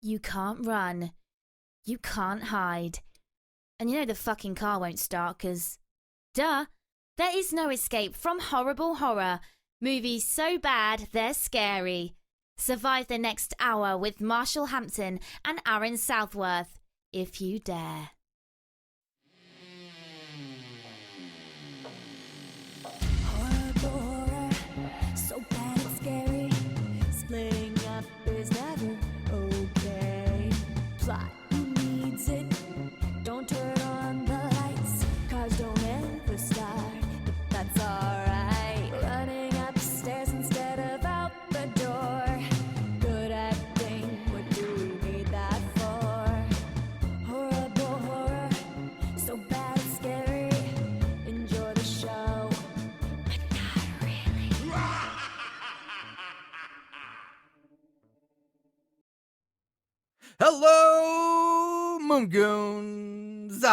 You can't run. You can't hide. And you know the fucking car won't start because, duh, there is no escape from horrible horror. Movies so bad they're scary. Survive the next hour with Marshall Hampton and Aaron Southworth, if you dare. Horrible horror, so bad it's scary. Splitting up is never okay. Plot needs it. Don't turn on the lights. Cars don't ever start, but that's alright. Running upstairs instead of out the door. Good acting, what do we need that for? Horrible horror, so bad it's scary. Enjoy the show, but not really. Hello, Moongoons!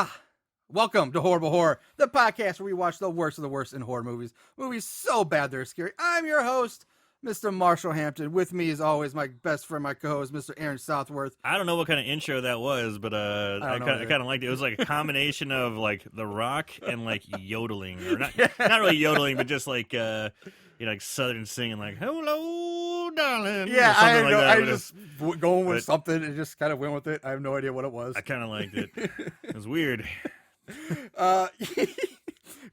Welcome to Horrible Horror, the podcast where we watch the worst of the worst in horror movies. Movies so bad they're scary. I'm your host, Mr. Marshall Hampton. With me, as always, my best friend, my co-host, Mr. Aaron Southworth. I don't know what kind of intro that was, but I kind of liked it. It was like a combination of like The Rock and like yodeling, or not really yodeling, but just like like Southern singing, like "Hello, darling." Yeah, I know. I just going with something and just kind of went with it. I have no idea what it was. I kind of liked it. It was weird.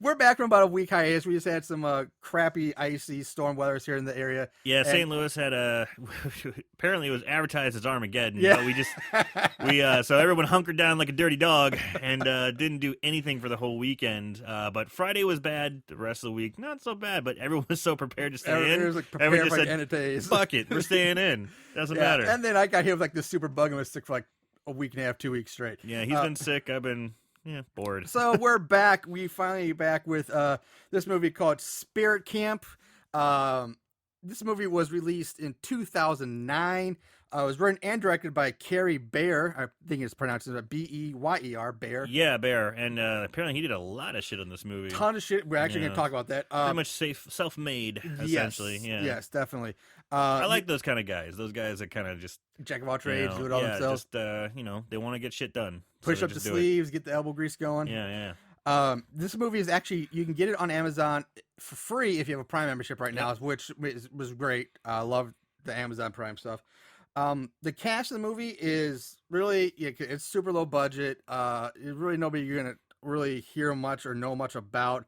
We're back from about a week hiatus. We just had some crappy, icy storm weathers here in the area. Yeah, St. Louis had apparently it was advertised as Armageddon. Yeah. But so everyone hunkered down like a dirty dog and didn't do anything for the whole weekend. But Friday was bad. The rest of the week, not so bad. But everyone was so prepared to stay in. Everyone was like Everyone prepared just for like said, end of days. "Fuck it, we're staying in. Doesn't matter." And then I got hit with like this super bug and was sick for like a week and a half, 2 weeks straight. Yeah, he's been sick. I've been bored. So we're back. We finally back with this movie called Spirit Camp. This movie was released in 2009. It was written and directed by Cary Bayer. I think it's pronounced Beyer, Bayer. Yeah, Bear. And apparently he did a lot of shit on this movie. Ton of shit. We're actually going to talk about that. Pretty much self-made, essentially. Yes, definitely. I like those kind of guys. Those guys that kind of just jack of all trades, do it all themselves. Just they want to get shit done. Push up the sleeves, get the elbow grease going. Yeah. This movie is actually, you can get it on Amazon for free if you have a Prime membership right now, which was great. I love the Amazon Prime stuff. The cast of the movie is really, it's super low budget. Really nobody you're going to really hear much or know much about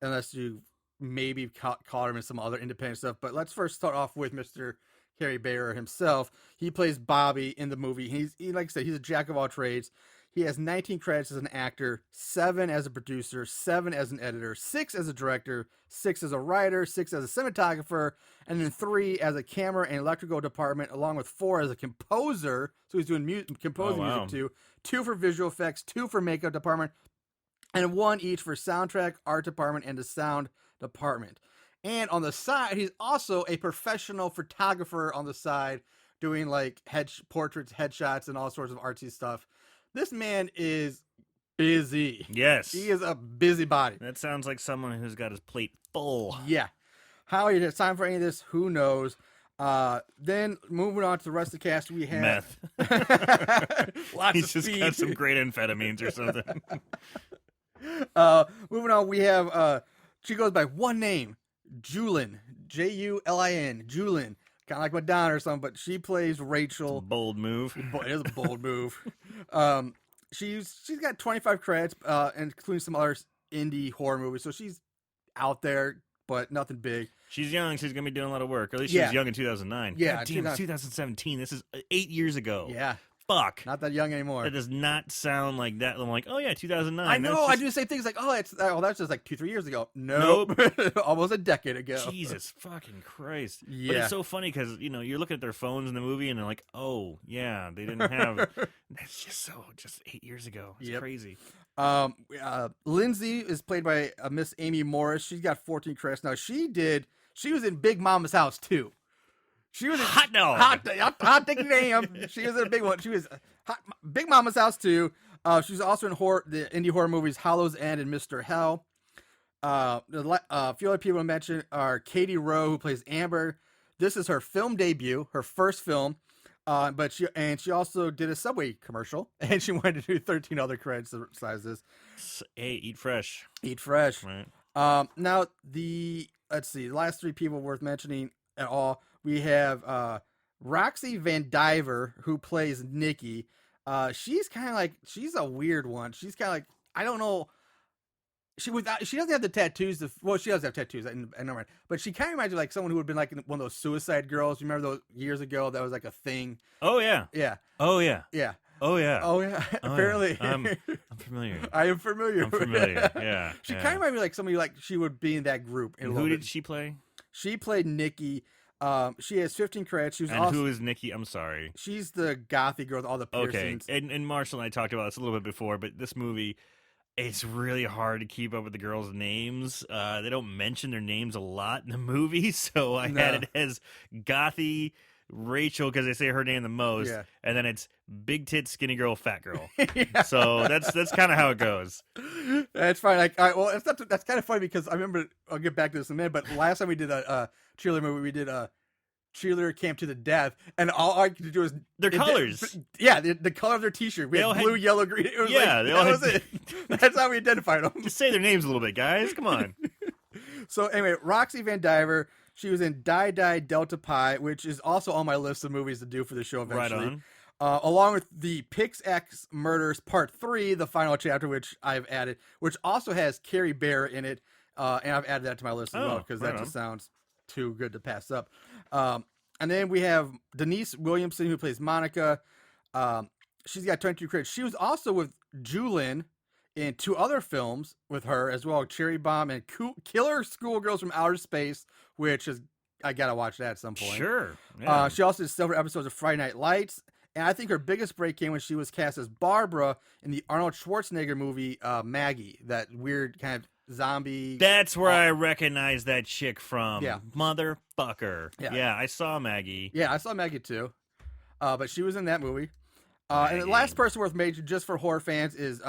unless you maybe caught him in some other independent stuff. But let's first start off with Mr. Cary Bayer himself. He plays Bobby in the movie. He like I said, he's a jack of all trades. He has 19 credits as an actor, 7 as a producer, 7 as an editor, 6 as a director, 6 as a writer, 6 as a cinematographer, and then 3 as a camera and electrical department, along with 4 as a composer. So he's doing composing music too. 2 for visual effects, 2 for makeup department, and 1 each for soundtrack, art department, and the sound department. And on the side, he's also a professional photographer on the side, doing like portraits, headshots, and all sorts of artsy stuff. This man is busy. Yes. He is a busybody. That sounds like someone who's got his plate full. Yeah. How he has time for any of this, who knows? Then moving on to the rest of the cast, we have meth. Lots He's of just speed. got some great amphetamines or something. Moving on, we have she goes by one name, Julin, Julin, Julin. Kind of like Madonna or something, but she plays Rachel. Bold move. It is a bold move. She's got 25 credits, including some other indie horror movies. So she's out there, but nothing big. She's young. She's going to be doing a lot of work. Or at least she was young in 2009. Yeah. God damn, it's 2017. This is 8 years ago. Yeah. Fuck. Not that young anymore. That does not sound like that. I'm like, oh yeah, 2009. I know. Just... I do the same things like, that's just like 2-3 years ago. Nope. Almost a decade ago. Jesus fucking Christ. Yeah. But it's so funny because, you're looking at their phones in the movie and they're like, oh, yeah, they didn't have. That's just 8 years ago. It's crazy. Lindsay is played by Miss Amy Morris. She's got 14 credits. Now, she was in Big Mama's House, too. She was hot dog. Hot diggity damn. She was in a big one. She was Big Mama's House too. She was also in the indie horror movies Hollow's End and Mr. Hell. A few other people to mention are Katie Rowe, who plays Amber. This is her film debut, her first film. But she also did a Subway commercial, and she wanted to do 13 other credits besides this. Hey, eat fresh. Eat fresh. Right. Now let's see, the last three people worth mentioning at all. We have Roxy Van Diver, who plays Nikki. She's kind of like, she's a weird one. She's kind of like, I don't know. She doesn't have the tattoos. She does have tattoos. I know, right? But she kind of reminds you like someone who would have been like one of those Suicide Girls. You remember those years ago? That was like a thing. Oh yeah. Yeah. Oh yeah. Yeah. Oh yeah. Oh yeah. Apparently, yeah. I'm familiar. I am familiar. I'm familiar. Yeah. She kind of reminded me like somebody like she would be in that group. And who did she play? She played Nikki. She has 15 credits. She was who is Nikki? I'm sorry. She's the gothy girl with all the piercings. Okay. And Marshall and I talked about this a little bit before, but this movie, it's really hard to keep up with the girls' names. They don't mention their names a lot in the movie, so I had it as Gothy Rachel because they say her name the most, and then it's big tit, skinny girl, fat girl. Yeah. So that's kind of how it goes. That's fine. Like, well, that's kind of funny because I remember. I'll get back to this in a minute. But last time we did a cheerleader movie, we did a cheerleader camp to the death, and all I could do was their colors. Yeah, the color of their T-shirt. We had blue, yellow, green. It was that was it. That's how we identified them. Just say their names a little bit, guys. Come on. So anyway, Roxy Van Diver. She was in Die Die Delta Pi, which is also on my list of movies to do for the show eventually. Right on. Along with the Pix X Murders Part 3, the final chapter, which I've added, which also has Carrie Bear in it, and I've added that to my list as well because that just sounds too good to pass up. And then we have Denise Williamson, who plays Monica. She's got 22 credits. She was also with Julin in 2 other films with her as well, Cherry Bomb and Killer Schoolgirls from Outer Space, which is, I gotta watch that at some point. Sure. Yeah. She also did several episodes of Friday Night Lights, and I think her biggest break came when she was cast as Barbara in the Arnold Schwarzenegger movie Maggie, that weird kind of zombie. That's where I recognize that chick from. Yeah. Motherfucker. Yeah, I saw Maggie. Yeah, I saw Maggie too. But she was in that movie. And the last person worth mentioning just for horror fans is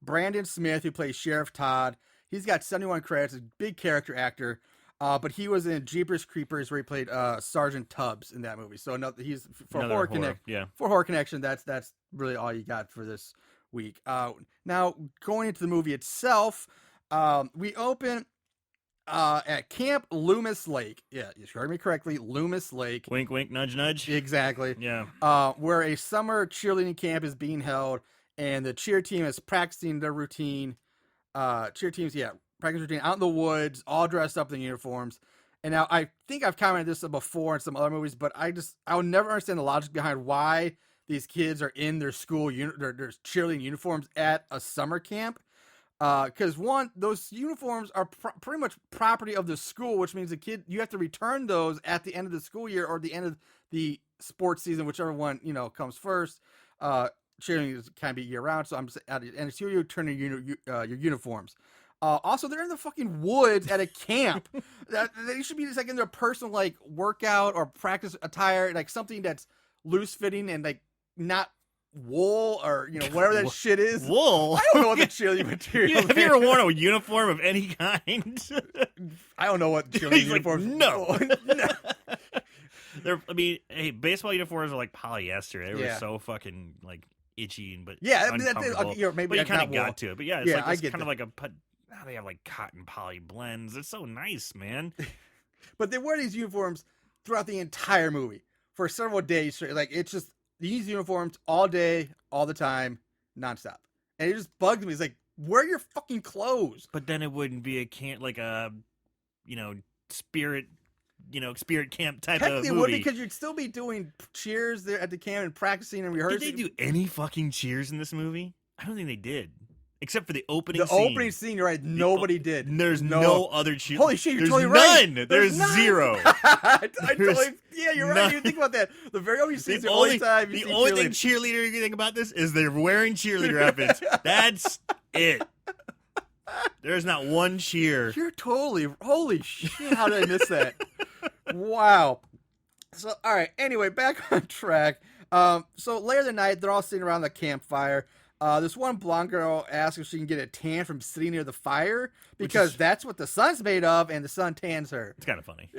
Brandon Smith, who plays Sheriff Todd. He's got 71 credits, a big character actor. But he was in Jeepers Creepers, where he played Sergeant Tubbs in that movie. So he's for Horror Connection. That's really all you got for this week. Now going into the movie itself, we open at Camp Loomis Lake. Yeah, you heard me correctly, Loomis Lake. Wink, wink, nudge, nudge. Exactly. Yeah. Where a summer cheerleading camp is being held, and the cheer team is practicing their routine. Practice routine out in the woods, all dressed up in uniforms. And now I think I've commented this before in some other movies, but I will never understand the logic behind why these kids are in their school their cheerleading uniforms at a summer camp. Because one, those uniforms are pretty much property of the school, which means you have to return those at the end of the school year or the end of the sports season, whichever one comes first. Cheerleading can be year round, so I'm at the end of the school year, return your uniforms. Also, they're in the fucking woods at a camp. They should be just like in their personal like workout or practice attire, like something that's loose fitting and like not wool or whatever that shit is. Wool. I don't know what the cheerleading material. Have you ever worn a uniform of any kind? I don't know what cheerleading uniforms. No. Hey, baseball uniforms are like polyester. They were so fucking like itchy and maybe but you kind of got to it. But yeah, it's kind of like a. Now they have like cotton poly blends. It's so nice, man. But they wear these uniforms throughout the entire movie for several days straight. Like it's just these uniforms all day, all the time, nonstop. And it just bugs me. It's like, wear your fucking clothes. But then it wouldn't be spirit camp type of movie. Technically, it would, because you'd still be doing cheers there at the camp and practicing and rehearsing. Did they do any fucking cheers in this movie? I don't think they did. Except for the opening scene. The opening scene, you're right. Nobody did. There's no other cheer. Holy shit, you're totally right. None. There's zero. You're right. You think about that. The very opening scene is the only time you see the only thing cheerleader you think about this is they're wearing cheerleader outfits. That's it. There's not one cheer. You're totally... Holy shit, how did I miss that? Wow. So, all right. Anyway, back on track. So later that night, they're all sitting around the campfire. This one blonde girl asks if she can get a tan from sitting near the fire because that's what the sun's made of, and the sun tans her. It's kind of funny.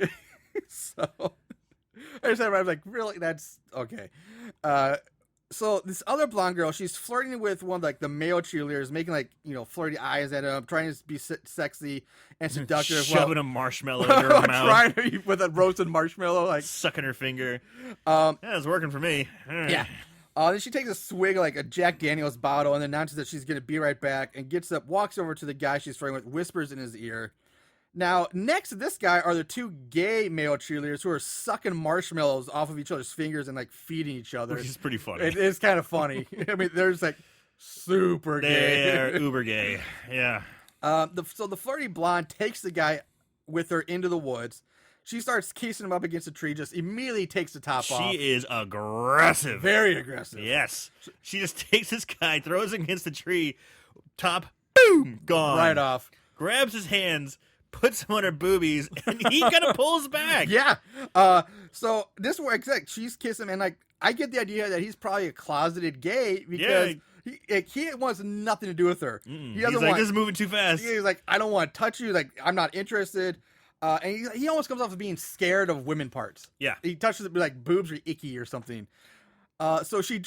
So, I just had, I was like, really? That's okay. So this other blonde girl, she's flirting with one of like the male cheerleaders, making like flirty eyes at him, trying to be sexy and seductive, shoving a marshmallow into her mouth, trying with a roasted marshmallow, like sucking her finger. Yeah, it's working for me. Yeah. Then she takes a swig of like a Jack Daniels bottle and announces that she's gonna be right back, and gets up, walks over to the guy she's flirting with, whispers in his ear. Now, next to this guy are the two gay male cheerleaders who are sucking marshmallows off of each other's fingers and like feeding each other. Which is pretty funny. It is kind of funny. I mean, they're just like super gay. They're uber gay. Yeah. So the flirty blonde takes the guy with her into the woods. She starts kissing him up against a tree, just immediately takes the top off. She is aggressive. Very aggressive. Yes. She just takes this guy, throws him against the tree, top, boom, gone. Right off. Grabs his hands, puts him on her boobies, and he kind of pulls back. Yeah. So this works. Like, she's kissing him, and like I get the idea that he's probably a closeted gay because he wants nothing to do with her. He doesn't want. This is moving too fast. He's like, I don't want to touch you. Like, I'm not interested. And he almost comes off as being scared of women parts. Yeah. He touches it, like boobs are icky or something. So she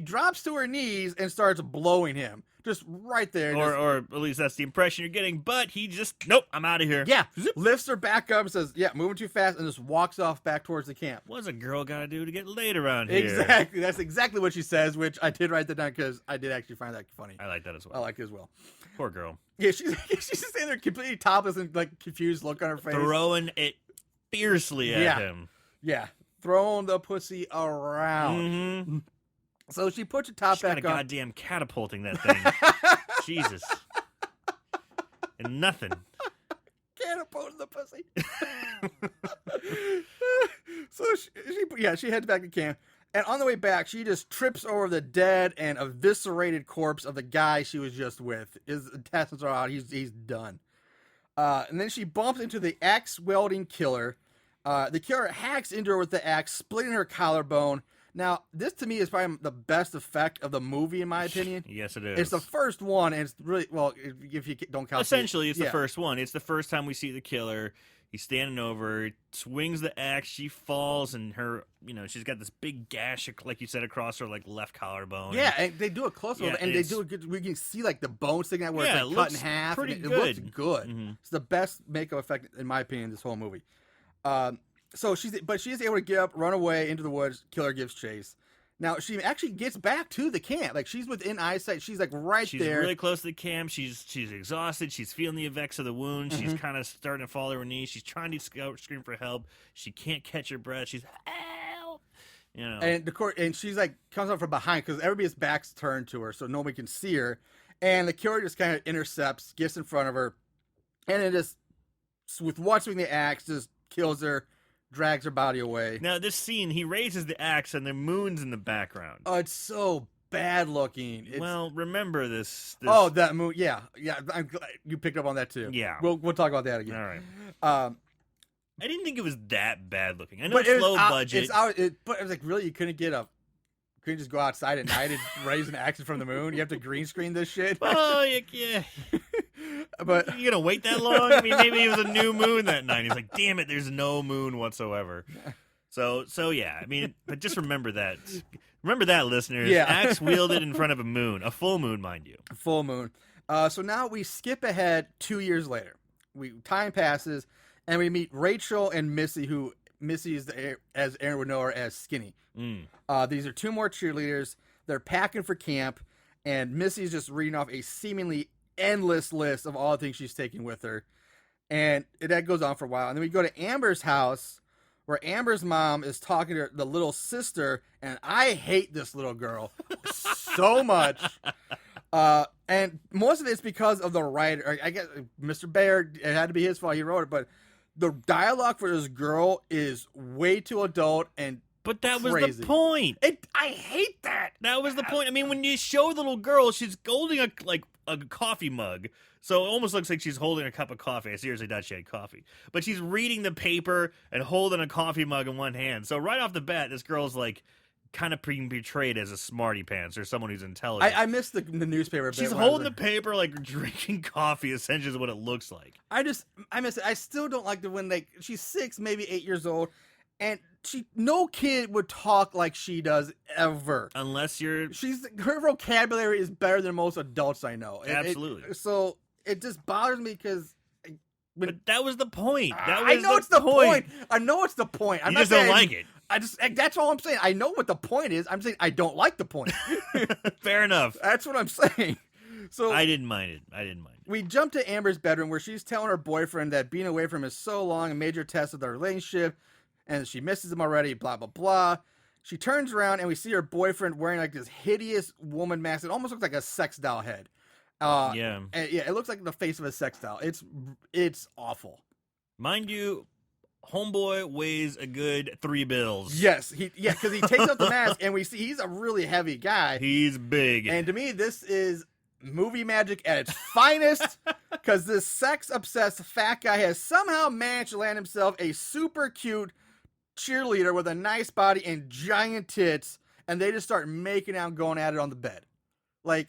drops to her knees and starts blowing him. Just right there. Or at least that's the impression you're getting. But he just, nope, I'm out of here. Yeah. Lifts her back up and says, yeah, moving too fast, and just walks off back towards the camp. What's a girl got to do to get laid around here? Exactly. That's exactly what she says, which I did write that down because I did actually find that funny. I like that as well. I like it as well. Poor girl. Yeah, she's just standing there completely topless and like confused look on her face. Throwing it fiercely at him. Yeah. Throwing the pussy around. Mm-hmm. So she puts her top back on. Goddamn catapulting that thing. Jesus. And nothing. Catapulting the pussy. So she heads back to camp. And on the way back, she just trips over the dead and eviscerated corpse of the guy she was just with. His intestines are out. He's done. And then she bumps into the axe-wielding killer. The killer hacks into her with the axe, splitting her collarbone. Now, this to me is probably the best effect of the movie, in my opinion. Yes, it is. It's the first one, and it's really, well, if you don't count essentially, it's the first one. It's the first time we see the killer. He's standing over, swings the axe, she falls, and her, she's got this big gash, like you said, across her left collarbone. Yeah, and they do a close-up, and they do a good, we can see the bone sticking out where it's cut in half. Pretty and good. It looks good. Mm-hmm. It's the best makeup effect, in my opinion, in this whole movie. So she's able to get up, run away into the woods. Killer gives chase. Now she actually gets back to the camp. Like, she's within eyesight. She's like right she's there. She's really close to the camp. She's exhausted. She's feeling the effects of the wound. Mm-hmm. She's kind of starting to fall to her knees. She's trying to scream for help. She can't catch her breath. She's help. And she's like comes up from behind because everybody's back's turned to her, so nobody can see her. And the killer just kind of intercepts, gets in front of her, and it just with watching the axe just kills her. Drags her body away. Now, this scene, he raises the axe and the moon's in the background. Oh, it's so bad looking. Well, remember this. Oh, that moon. Yeah. I'm glad you picked up on that too. Yeah. We'll talk about that again. All right. I didn't think it was that bad looking. I know it's low budget. But it was like, really, you couldn't just go outside at night and raise an axe from the moon? You have to green screen this shit? Oh, yeah. But you gonna wait that long? I mean, maybe it was a new moon that night. He's like, damn it, there's no moon whatsoever. So yeah. I mean, but just remember that. Remember that, listeners. Yeah. Axe wielded in front of a moon, a full moon, mind you. Full moon. So now we skip ahead 2 years later. Time passes, and we meet Rachel and Missy, who Missy is as Aaron would know her as Skinny. These are two more cheerleaders. They're packing for camp, and Missy's just reading off a seemingly endless list of all the things she's taking with her, and that goes on for a while. And then we go to Amber's house, where Amber's mom is talking to the little sister, and I hate this little girl so much. And most of it's because of the writer. I guess Mr. Baird, it had to be his fault. He wrote it, but the dialogue for this girl is way too adult and But that crazy. was the point. I hate that. That was the point. I mean, when you show the little girl, she's holding a coffee mug. So it almost looks like she's holding a cup of coffee. I seriously doubt she had coffee. But she's reading the paper and holding a coffee mug in one hand. So right off the bat, this girl's kind of being portrayed as a smarty pants or someone who's intelligent. I missed the newspaper bit. She's holding the paper drinking coffee, essentially is what it looks like. I miss it. I still don't like when she's 6, maybe 8 years old, and no kid would talk like she does ever. Unless you're... Her vocabulary is better than most adults I know. Absolutely. So it just bothers me because... But that was the point. I know it's the point. I know it's the point. You just don't like it. That's all I'm saying. I know what the point is. I'm saying I don't like the point. Fair enough. That's what I'm saying. So I didn't mind it. We jump to Amber's bedroom where she's telling her boyfriend that being away from him is so long, a major test of their relationship, and she misses him already, blah, blah, blah. She turns around and we see her boyfriend wearing like this hideous woman mask. It almost looks like a sex doll head. Yeah. And it looks like the face of a sex doll. It's awful. Mind you, homeboy weighs a good 3 bills. Yes, because he takes off the mask and we see he's a really heavy guy. He's big. And to me, this is movie magic at its finest, because this sex-obsessed fat guy has somehow managed to land himself a super cute cheerleader with a nice body and giant tits, and they just start making out and going at it on the bed. Like,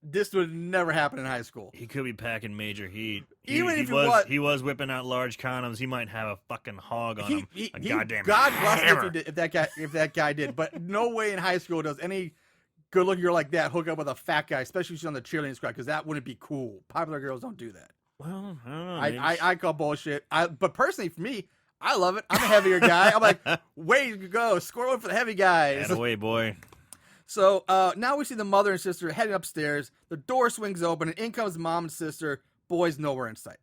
this would never happen in high school. He could be packing major heat. Even if he was whipping out large condoms, he might have a fucking hog on him. Goddamn God bless hammer. if that guy did. But no way in high school does any good-looking girl like that hook up with a fat guy, especially if she's on the cheerleading squad, because that wouldn't be cool. Popular girls don't do that. Well, I don't know. I call bullshit. But personally, for me, I love it. I'm a heavier guy. I'm like, way to go. Score one for the heavy guys. Away, boy. So now we see the mother and sister heading upstairs. The door swings open, and in comes mom and sister. Boys nowhere in sight.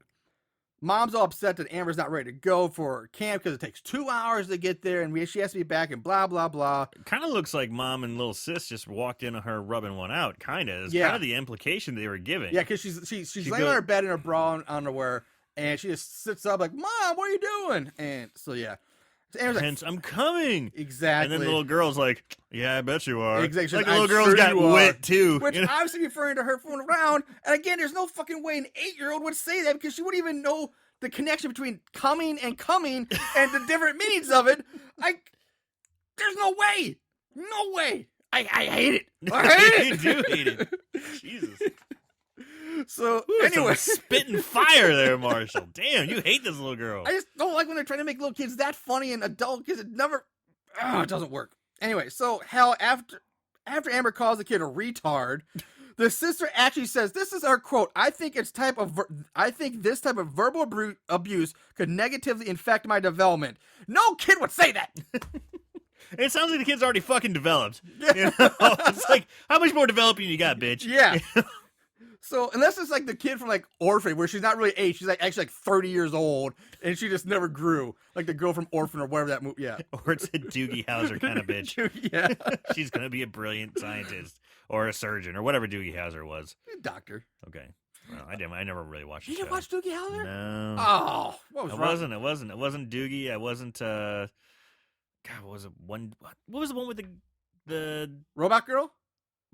Mom's all upset that Amber's not ready to go for camp because it takes 2 hours to get there, and she has to be back, and blah, blah, blah. It kind of looks like mom and little sis just walked in on her rubbing one out, kind of. It's Yeah. kind of the implication they were giving. Yeah, because she's laying on her bed in her bra and underwear, and she just sits up like, Mom, what are you doing? And so, yeah. So Amber's Hence, I'm coming. Exactly. And then the little girl's like, yeah, I bet you are. Exactly. Like the little girl's got wit, too. Which you know? obviously referring to her fooling around. And again, there's no fucking way an 8-year-old would say that, because she wouldn't even know the connection between coming and the different meanings of it. There's no way. No way. I hate it. I hate You it. do hate it. Jesus. So, Ooh, anyway. some spitting fire there, Marshall. Damn, you hate this little girl. I just don't like when they're trying to make little kids that funny and adult, because it doesn't work. Anyway, so hell, after Amber calls the kid a retard, the sister actually says, this is our quote, I think this type of verbal abuse could negatively infect my development. No kid would say that. It sounds like the kid's already fucking developed. You know? It's like, how much more developing you got, bitch? Yeah. So, unless it's like the kid from like Orphan, where she's not really 8, she's like actually like 30 years old, and she just never grew. Like the girl from Orphan or whatever that movie, yeah. Or it's a Doogie Howser kind of bitch. Yeah. She's going to be a brilliant scientist or a surgeon or whatever Doogie Howser was. Doctor. Okay. Well, I never really watched You the didn't show. watch Doogie Howser? No. Oh, what was wrong? It wasn't Doogie. I wasn't, God, what was it? What was the one with the Robot Girl?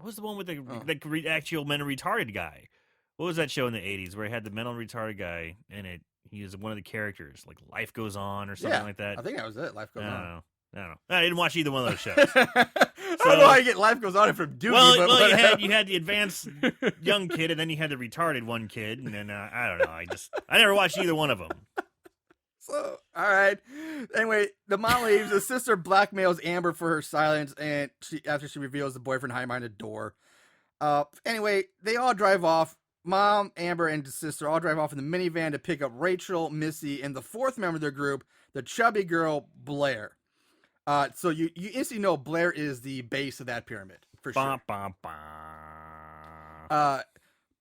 what was the one with the actual mental retarded guy? What was that show in the 80s where it had the mental retarded guy in it? He was one of the characters, like Life Goes On or something like that. I think that was it. Life Goes I On. don't know. I didn't watch either one of those shows. I don't know how you get Life Goes On from Doogie. Well, you had the advanced young kid, and then you had the retarded one kid, and then I don't know. I never watched either one of them. So, all right. Anyway, the mom leaves. The sister blackmails Amber for her silence, and after she reveals the boyfriend hiding behind a door. Anyway, they all drive off. Mom, Amber, and the sister all drive off in the minivan to pick up Rachel, Missy, and the fourth member of their group, the chubby girl, Blair. So you instantly know Blair is the base of that pyramid, for sure.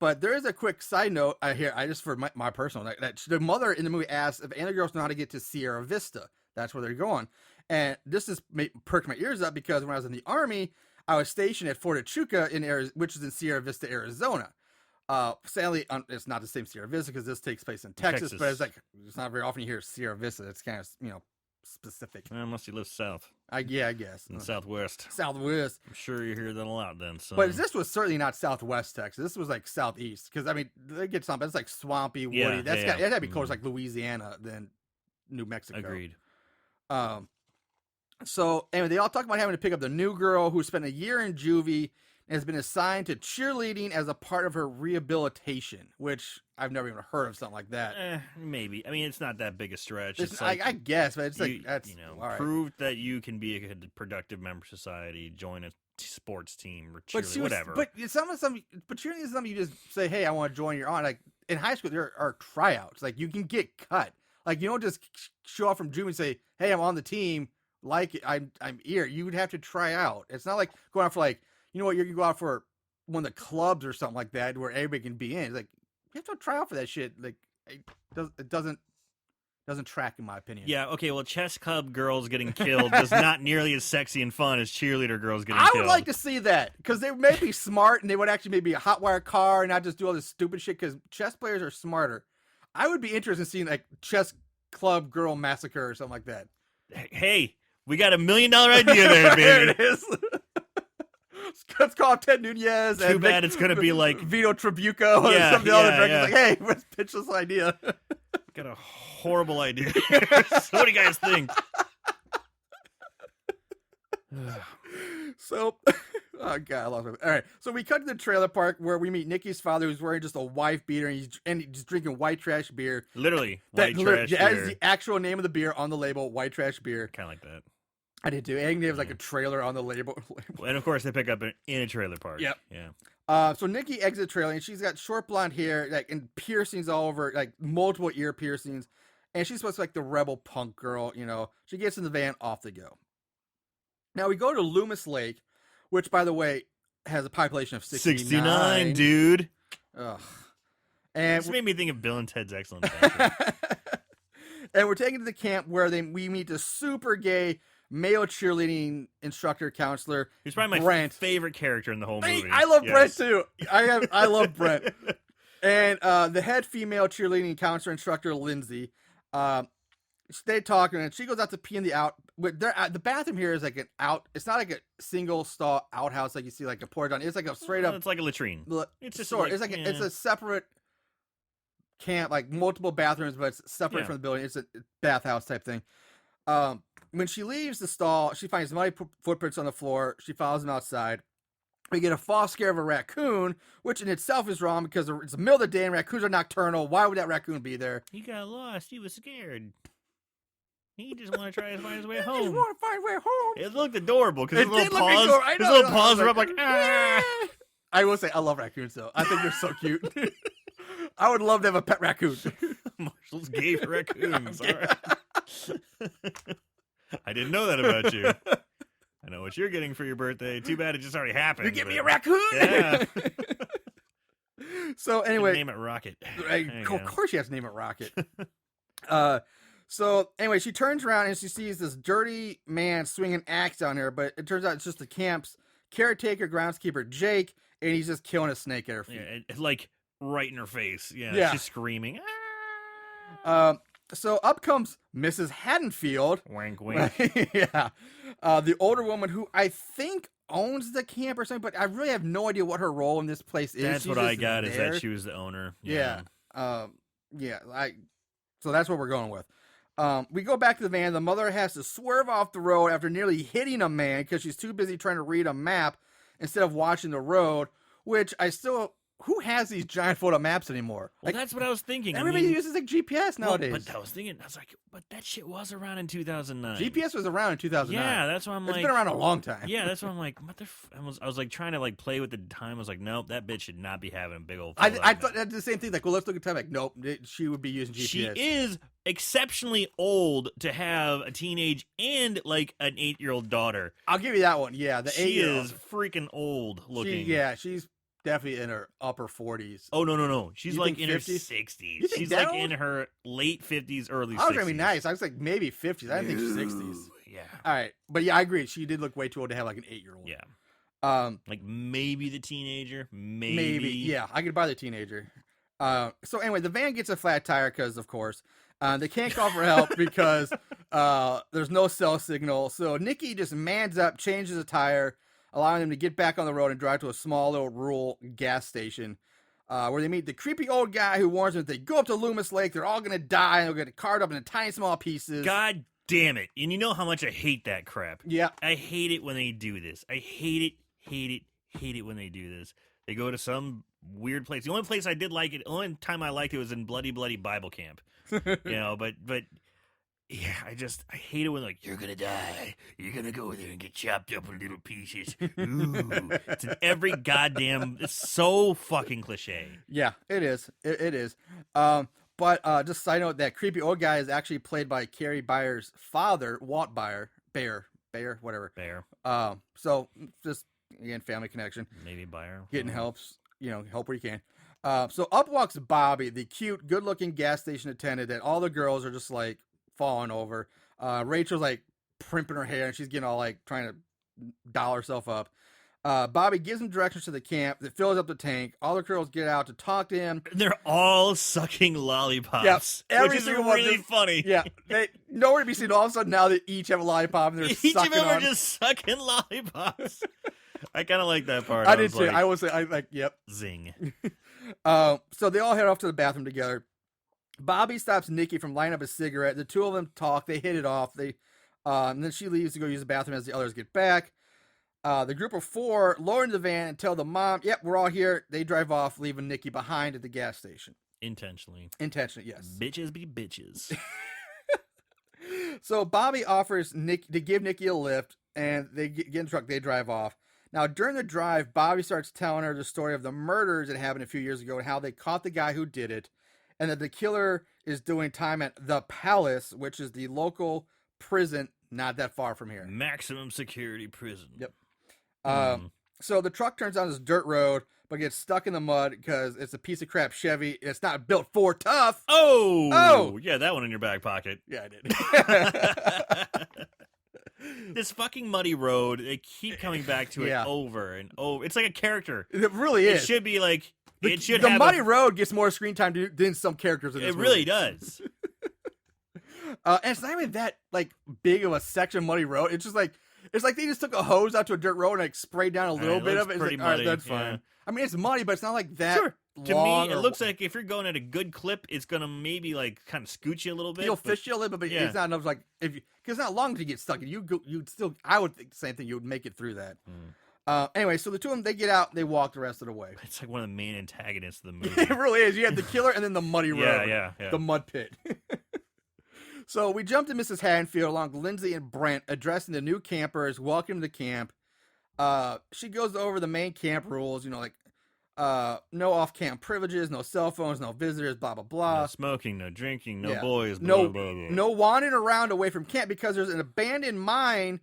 But there is a quick side note here, just for my personal, that the mother in the movie asks if any of the girls know how to get to Sierra Vista. That's where they're going. And this just perked my ears up, because when I was in the Army, I was stationed at Fort Echuca, which is in Sierra Vista, Arizona. Sadly, it's not the same Sierra Vista, because this takes place in Texas, but it's not very often you hear Sierra Vista. It's kind of, specific. Unless you live south. I guess. In the Southwest. Southwest. I'm sure you hear that a lot then. So. But this was certainly not Southwest Texas. This was like Southeast, because they get something. It's like swampy, woody. Yeah, That'd be closer like Louisiana than New Mexico. Agreed. So anyway, they all talk about having to pick up the new girl who spent a year in juvie. and has been assigned to cheerleading as a part of her rehabilitation, which I've never even heard of something like that. Maybe. I mean, it's not that big a stretch. It's, like, I guess, but it's like, that's, all right. Prove that you can be a productive member of society, join a sports team or But cheerleading, whatever. But cheerleading is something you just say, hey, I want to join, you're on. Like, in high school, there are tryouts. Like, you can get cut. Like, you don't just show up from June and say, hey, I'm on the team. Like, I'm here. You would have to try out. It's not like going out for, like, you know what, you go out for one of the clubs or something like that where everybody can be in. It's like, you have to try out for that shit. Like, it doesn't track, in my opinion. Yeah, okay, well, chess club girls getting killed is not nearly as sexy and fun as cheerleader girls getting killed. I would like to see that, because they may be smart and they would actually maybe a hot wire car and not just do all this stupid shit, because chess players are smarter. I would be interested in seeing, like, chess club girl massacre or something like that. Hey, we got $1 million idea there, baby. There it is. Let's call Ted Nunez. Too bad it's going to be like Vito Trabucco or something other directors. Like, hey, let's pitch this idea. Got a horrible idea. So what do you guys think? So, oh god, I lost it. All right, so we cut to the trailer park where we meet Nikki's father, who's wearing just a wife beater, and he's drinking white trash beer. Literally, white trash that beer. is the actual name of the beer on the label, white trash beer. Kind of like that. I did too. And they have like a trailer on the label. And of course, they pick up in a trailer park. Yep. Yeah. So Nikki exits the trailer, and she's got short blonde hair, like, and piercings all over, like multiple ear piercings, and she's supposed to be like the rebel punk girl. You know, she gets in the van, off they go. Now we go to Loomis Lake, which, by the way, has a population of 69, dude. Ugh. And this made me think of Bill and Ted's Excellent Adventure. And we're taken to the camp where we meet the super gay male cheerleading instructor counselor. He's probably my Brent. favorite character in the whole movie. I love Brent too. I love Brent. And the head female cheerleading counselor instructor, Lindsay, they talking, and she goes out to pee in the out. The bathroom here is like an out. It's not like a single stall outhouse like you see like a porta john. It's like a straight up. It's like a latrine. It's just it's a separate camp, like multiple bathrooms, but it's separate from the building. It's a bathhouse type thing. When she leaves the stall, she finds muddy footprints on the floor. She follows them outside. We get a false scare of a raccoon, which in itself is wrong because it's the middle of the day and raccoons are nocturnal. Why would that raccoon be there? He got lost. He was scared. He just wanted to try to find his way home. He just want to find his way home. It looked adorable because his little paws paws were up like, ah. I will say, I love raccoons though. I think they're so cute. I would love to have a pet raccoon. Marshall's gay for raccoons. All right. I didn't know that about you. I know what you're getting for your birthday. Too bad it just already happened. You give me a raccoon? Yeah. So anyway. Name it Rocket. Of course you have to name it Rocket. So anyway, she turns around and she sees this dirty man swinging an axe down here, but it turns out it's just the camp's caretaker, groundskeeper, Jake, and he's just killing a snake at her feet. Yeah, like right in her face. Yeah. She's screaming. So up comes Mrs. Haddonfield. Wink, wink. Yeah. The older woman who I think owns the camp or something, but I really have no idea what her role in this place is. That's what I got, is that she was the owner. Yeah. So that's what we're going with. We go back to the van. The mother has to swerve off the road after nearly hitting a man because she's too busy trying to read a map instead of watching the road, which who has these giant photo maps anymore? Well, that's what I was thinking. Everybody uses like GPS nowadays. But I was thinking, but that shit was around in 2009. GPS was around in 2009. Yeah, that's why it's been around a long time. Yeah, that's why I'm like, I was like trying to like play with the time. I was like, nope, that bitch should not be having a big old. I thought that's the same thing. Like, well, let's look at time. Like, nope, she would be using GPS. She is exceptionally old to have a teenage and like an 8-year-old daughter. I'll give you that one. Yeah, the 8-year-old. She is freaking old looking. She's definitely in her upper 40s. Oh, no. She's like in 50s? her 60s. You think She's that like old? in her late 50s, early 60s. I was trying to be nice. I was like maybe 50s. I didn't think 60s. Yeah. All right. But yeah, I agree. She did look way too old to have like an 8-year-old. Yeah. Like maybe the teenager. Maybe. Yeah, I could buy the teenager. So anyway, the van gets a flat tire because, of course, they can't call for help because there's no cell signal. So Nikki just mans up, changes the tire, allowing them to get back on the road and drive to a small little rural gas station where they meet the creepy old guy who warns them if they go up to Loomis Lake, they're all going to die and they'll get carved up into tiny small pieces. God damn it. And you know how much I hate that crap. Yeah. I hate it when they do this. I hate it, hate it, hate it when they do this. They go to some weird place. The only place I did like it, the only time I liked it was in Bloody Bloody Bible Camp. But yeah, I hate it when like, you're gonna die. You're gonna go there and get chopped up in little pieces. Ooh. It's in every goddamn. It's so fucking cliche. Yeah, it is. It is. But just side note, that creepy old guy is actually played by Carrie Byer's father, Walt Bayer, whatever. Bear, So just again, family connection. maybe Bayer. Getting helps, help where you can. So up walks Bobby, the cute, good-looking gas station attendant that all the girls are just like falling over. Rachel's like primping her hair and she's getting all like trying to doll herself up. Bobby gives him directions to the camp that fills up the tank. All the girls get out to talk to him. They're all sucking lollipops, Yeah, which is single one really just- funny. Yeah, nowhere to be seen. All of a sudden now they each have a lollipop and they're Each of sucking them on. are just sucking lollipops. I kind of like that part. I did was too. like, I was like, yep. zing. So they all head off to the bathroom together. Bobby stops Nikki from lighting up a cigarette. The two of them talk. They hit it off. And then she leaves to go use the bathroom as the others get back. The group of four lower into the van and tell the mom, yep, we're all here. They drive off, leaving Nikki behind at the gas station. Intentionally. Yes. Bitches be bitches. So Bobby offers to give Nikki a lift, and they get in the truck. They drive off. Now, during the drive, Bobby starts telling her the story of the murders that happened a few years ago and how they caught the guy who did it, and that the killer is doing time at the Palace, which is the local prison not that far from here. Maximum security prison. Yep. So the truck turns on this dirt road, but gets stuck in the mud because it's a piece of crap Chevy. It's not built for tough. Oh! Yeah, that one in your back pocket. Yeah, I did. This fucking muddy road, they keep coming back to it Yeah. over and over. It's like a character. It really is. It should be like, it should the have muddy road gets more screen time than some characters in this It really movie. does. And it's not even that like big of a section of muddy road. It's like they just took a hose out to a dirt road and like sprayed down a little it bit looks of it. It's pretty like, all right, muddy, that's fine. yeah. I mean, it's muddy, but it's not like that. Sure. To long me, it or- looks like if you're going at a good clip, it's gonna maybe like kind of scoot you a little bit. You'll but- fish you a little bit, but yeah. it's not enough. Like because it's not long to get stuck. You'd still. I would think the same thing. You would make it through that. Anyway, so the two of them, they get out. They walk the rest of the way. It's like one of the main antagonists of the movie. It really is. You have the killer and then the muddy road. Yeah. The mud pit. So we jump to Mrs. Haddonfield along with Lindsay and Brent addressing the new campers. Welcome to the camp. She goes over the main camp rules, like no off-camp privileges, no cell phones, no visitors, blah, blah, blah. No smoking, no drinking, no Yeah. boys, blah, No, blah, blah. no wandering around away from camp because there's an abandoned mining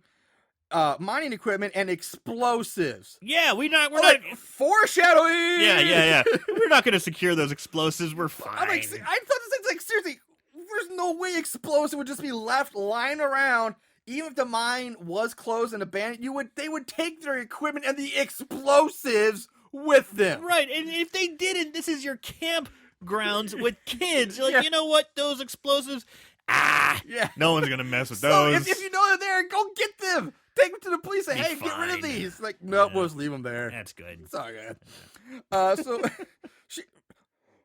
equipment and explosives. Yeah, we're not. Foreshadowing! Yeah. We're not going to secure those explosives. We're fine. I thought this thing's like, seriously, there's no way explosive would just be left lying around. Even if the mine was closed and abandoned, they would take their equipment and the explosives with them. Right, and if they didn't, this is your campgrounds with kids. You're like, Yeah. you know what? Those explosives, Yeah. no one's going to mess with So those. if you know they're there, go get them. Take them to the police. Say, Be hey, get rid of fine. these. Like, nope, Yeah. we'll just leave them there. That's good. It's all good. So she.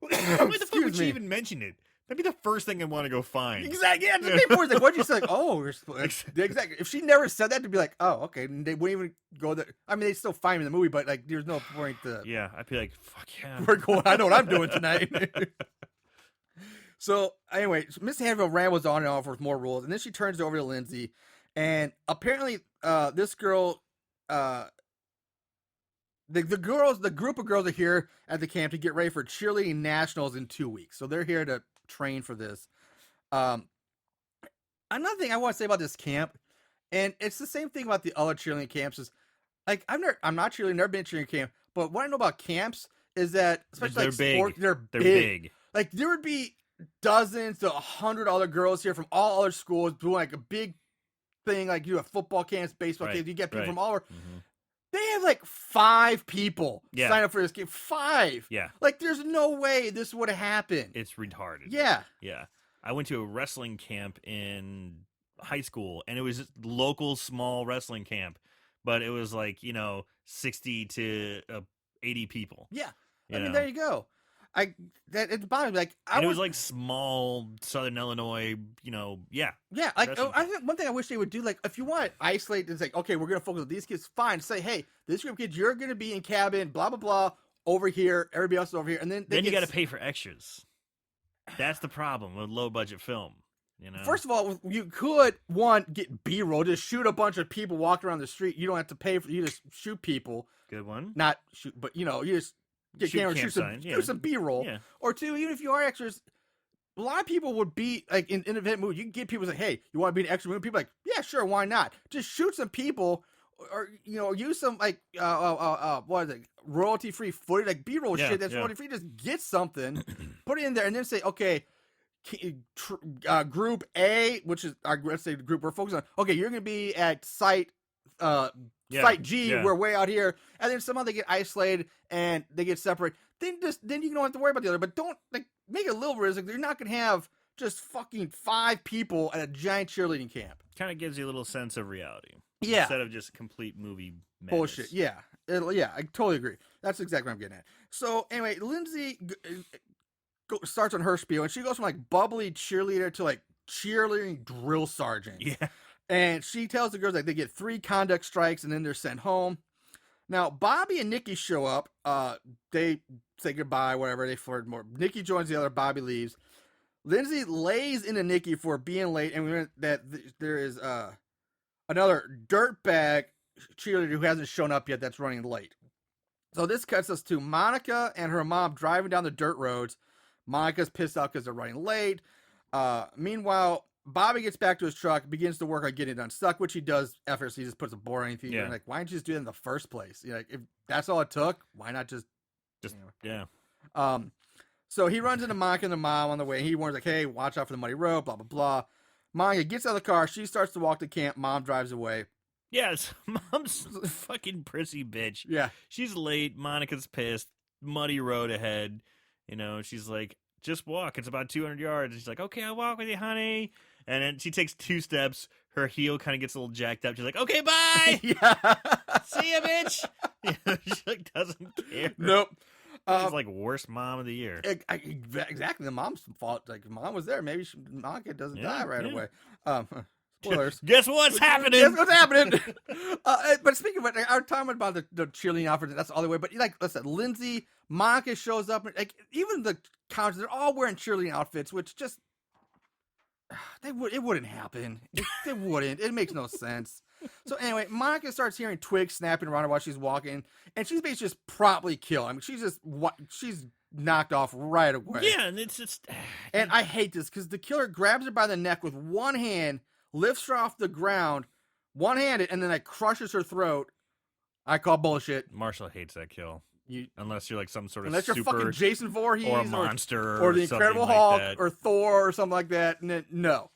Why the fuck would Excuse she me. even mention it? That'd be the first thing I want to go find. Exactly. Yeah, the paperwork's like, what'd you say? Like, oh, exactly. If she never said that, to be like, oh, okay. And they wouldn't even go there. I mean, they still find me in the movie, but like, there's no point to. Yeah, I'd be like, fuck yeah. We're going. I know what I'm doing tonight. So anyway, Miss Hanfield rambles on and on with more rules, and then she turns it over to Lindsay, and apparently, this girl, the group of girls are here at the camp to get ready for cheerleading nationals in 2 weeks. So they're here to train for this. Another thing I want to say about this camp, and it's the same thing about the other cheerleading camps, is like I'm not cheerleading, never been at cheerleading camp, but what I know about camps is that especially They're like big. sport, they're big. Like there would be dozens to 100 other girls here from all other schools doing like a big thing, like you have football camps, baseball Right, camps, you get people right. from all over. Mhm. They have like 5 people Yeah. sign up for this game. 5. Yeah, Like there's no way this would have happened. it's retarded. Yeah. Yeah. I went to a wrestling camp in high school, and it was just local small wrestling camp, but it was like, 60 to 80 people. Yeah. You I mean, know? there you go. it bothers me. Like, And it was like small Southern Illinois, yeah. Yeah, like I think one thing I wish they would do, like if you want to isolate, it's like, okay, we're gonna focus on these kids. Fine, say, hey, this group of kids, you're gonna be in cabin, blah blah blah, over here. Everybody else is over here, and then you got to pay for extras. That's the problem with low budget film. First of all, you could get B-roll, just shoot a bunch of people walking around the street. You don't have to pay for. You just shoot people. Good one. Not shoot, but you just get camera, shoot some B-roll. Yeah. Or two, even if you are extras, a lot of people would be like in an event movie. You can get people like, hey, you want to be an extra movie? People are like, yeah, sure, why not? Just shoot some people, or use some like what is it, royalty-free footage, like B-roll shit that's royalty-free. Just get something, put it in there, and then say, okay. Group A, which is let's say the group we're focused on. Okay, you're gonna be at site G. Yeah. We're way out here, and then somehow they get isolated and they get separate. Then you don't have to worry about the other. But don't make it a little realistic. You're not gonna have just fucking 5 people at a giant cheerleading camp. Kind of gives you a little sense of reality. Yeah, instead of just complete movie madness. Bullshit. Yeah, I totally agree. That's exactly what I'm getting at. So anyway, Lindsay starts on her spiel, and she goes from like bubbly cheerleader to like cheerleading drill sergeant. Yeah. And she tells the girls like they get 3 conduct strikes and then they're sent home. Now Bobby and Nikki show up. They say goodbye, whatever. They flirt more. Nikki joins the other. Bobby leaves. Lindsay lays into Nikki for being late, and we learn that there is another dirtbag cheerleader who hasn't shown up yet that's running late. So this cuts us to Monica and her mom driving down the dirt roads. Monica's pissed off because they're running late. Meanwhile, Bobby gets back to his truck, begins to work on getting it unstuck, which he does effortlessly. He just puts a boring thing in. Like, why didn't you just do it in the first place? Like, if that's all it took, why not just yeah. So he runs into Monica and the mom on the way. He warns like, hey, watch out for the muddy road, blah, blah, blah. Monica gets out of the car. She starts to walk to camp. Mom drives away. Yes, mom's a fucking prissy bitch. Yeah. She's late. Monica's pissed. Muddy road ahead. She's like, just walk. It's about 200 yards. She's like, okay, I'll walk with you, honey. And then she takes 2 steps. Her heel kind of gets a little jacked up. She's like, okay, bye. Yeah. See ya, bitch. She like doesn't care. Nope. It's like worst mom of the year. Exactly. The mom's fault. Like, mom was there. Maybe Monica doesn't die right away. Spoilers. Guess what's happening? Guess what's happening? But speaking of it, our time about the cheerleading outfit, that's all the way. But like, listen, Lindsay, Monica shows up, and like even the counters, they're all wearing cheerleading outfits, which just it wouldn't happen. It wouldn't. It makes no sense. So anyway, Monica starts hearing twigs snapping around her while she's walking, and she's basically just promptly killed. I mean, she's knocked off right away. Yeah, and it's just. And I hate this because the killer grabs her by the neck with one hand, lifts her off the ground, one-handed, and then like crushes her throat. I call bullshit. Marshall hates that kill. Unless you're like some sort of unless you're super fucking Jason Voorhees or a monster or the Incredible Hulk like or Thor or something like that. No.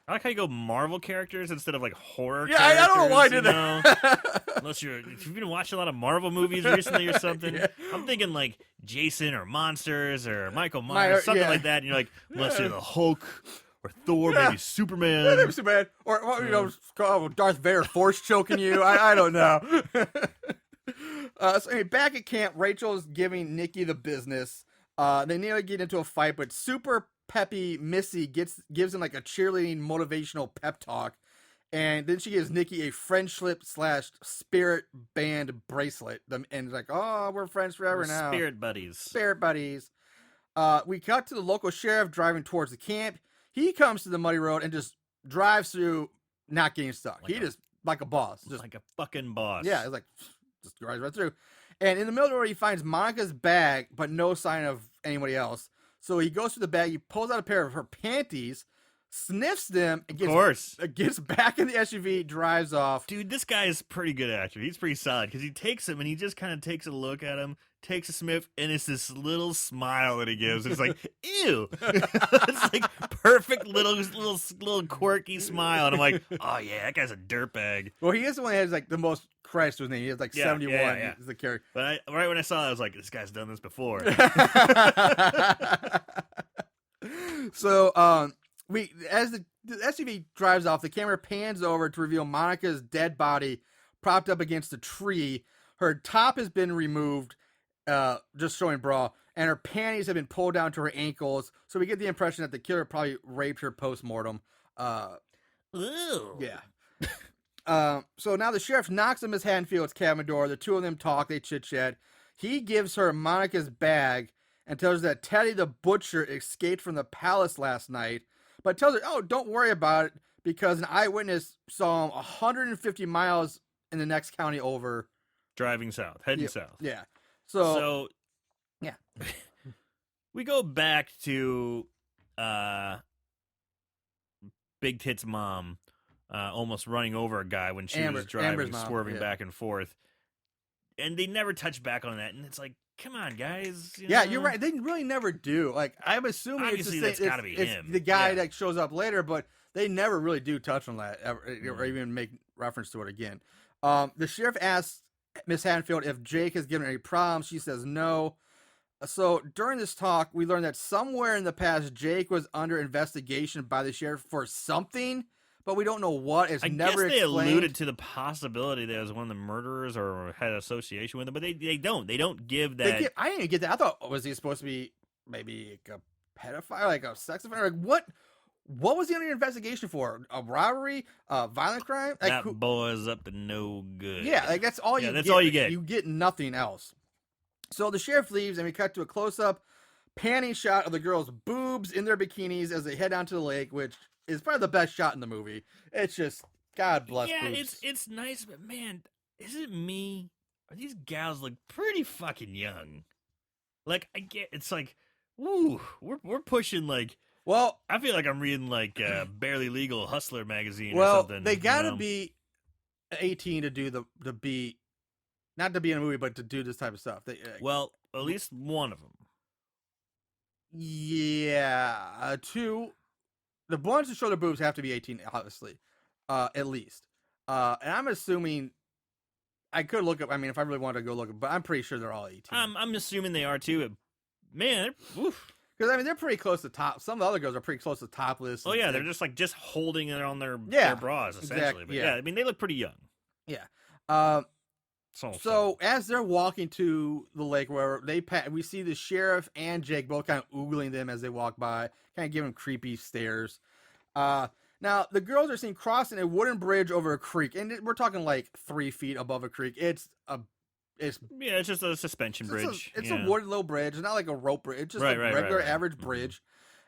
I like how you go Marvel characters instead of like horror. Yeah, characters, I don't know why I did that. Unless if you've been watching a lot of Marvel movies recently or something, yeah. I'm thinking like Jason or monsters or Michael Myers, something like that. And you're like, unless you're the Hulk or Thor, maybe Superman. Yeah, maybe Superman. Or Darth Vader force choking you. I don't know. So anyway, back at camp, Rachel is giving Nikki the business. They nearly get into a fight, but super peppy Missy gives him like a cheerleading motivational pep talk. And then she gives Nikki a friendship / spirit band bracelet. And it's like, oh, we're friends forever now. Spirit buddies. Spirit buddies. We cut to the local sheriff driving towards the camp. He comes to the muddy road and just drives through, not getting stuck. He just, like a boss. Just like a fucking boss. Yeah, it's like, just drives right through. And in the middle of the road, he finds Monica's bag, but no sign of anybody else. So he goes through the bag, he pulls out a pair of her panties, sniffs them, and gets back in the SUV, drives off. Dude, this guy is pretty good actor. He's pretty solid because he takes him and he just kind of takes a look at him, takes a sniff, and it's this little smile that he gives. It's like, ew. It's like perfect little quirky smile. And I'm like, oh yeah, that guy's a dirtbag. Well, he is the one that has like the most Christ to his name. He has like 71 is the character. But right when I saw it, I was like, this guy's done this before. So, as the SUV drives off, the camera pans over to reveal Monica's dead body propped up against a tree. Her top has been removed. just showing bra, and her panties have been pulled down to her ankles. So we get the impression that the killer probably raped her post-mortem. Ew. Yeah. So now the sheriff knocks on Miss Haddonfield's cabin door. The two of them talk, they chit-chat. He gives her Monica's bag and tells her that Teddy the butcher escaped from the palace last night, but tells her, oh, don't worry about it, because an eyewitness saw him 150 miles in the next county over. Driving south, heading south. Yeah. So yeah. We go back to Big Tits mom almost running over a guy when she was driving, swerving back and forth. And they never touch back on that. And it's like, come on, guys. Yeah, you're right. They really never do. Like, I'm assuming obviously it's that's got to be him. It's the guy that shows up later, but they never really do touch on that or even make reference to it again. The sheriff asks Miss Haddonfield if Jake has given her any problems. She says no. So during this talk, we learned that somewhere in the past, Jake was under investigation by the sheriff for something, but we don't know what. It's never explained. I guess they explained. alluded to the possibility that it was one of the murderers or had association with it, but they don't. They don't give that. I didn't even get that. I thought, was he supposed to be maybe like a pedophile, like a sex offender? Like what? What was he under investigation for? A robbery? Violent crime? Like, that boy's up to no good. Yeah, like that's all you get. That's all you get. You get nothing else. So the sheriff leaves, and we cut to a close-up panning shot of the girls' boobs in their bikinis as they head down to the lake, which is probably the best shot in the movie. It's just, God bless boobs. Yeah, it's nice, but man, is it me? Or these gals look pretty fucking young. Like, I get, it's like, woo, we're pushing like, well, I feel like I'm reading like Barely Legal Hustler magazine or something. Well, they gotta be 18 to do the be, not to be in a movie, but to do this type of stuff. Well, at least one of them. Yeah, two. The ones that show their boobs have to be 18, obviously, at least. And I'm assuming, I could look up. I mean, if I really wanted to go look up, but I'm pretty sure they're all 18. I'm assuming they are too. But man, oof. Because I mean, they're pretty close to top. Some of the other girls are pretty close to topless. Oh yeah, they're just like holding it on their bras essentially. Exactly, but yeah, I mean, they look pretty young. Yeah. So as they're walking to the lake, where we see the sheriff and Jake both kind of oogling them as they walk by, kind of giving them creepy stares. Now the girls are seen crossing a wooden bridge over a creek, and we're talking like 3 feet above a creek. It's just a suspension bridge. It's a wooden little bridge. It's not like a rope bridge. It's just a regular average bridge.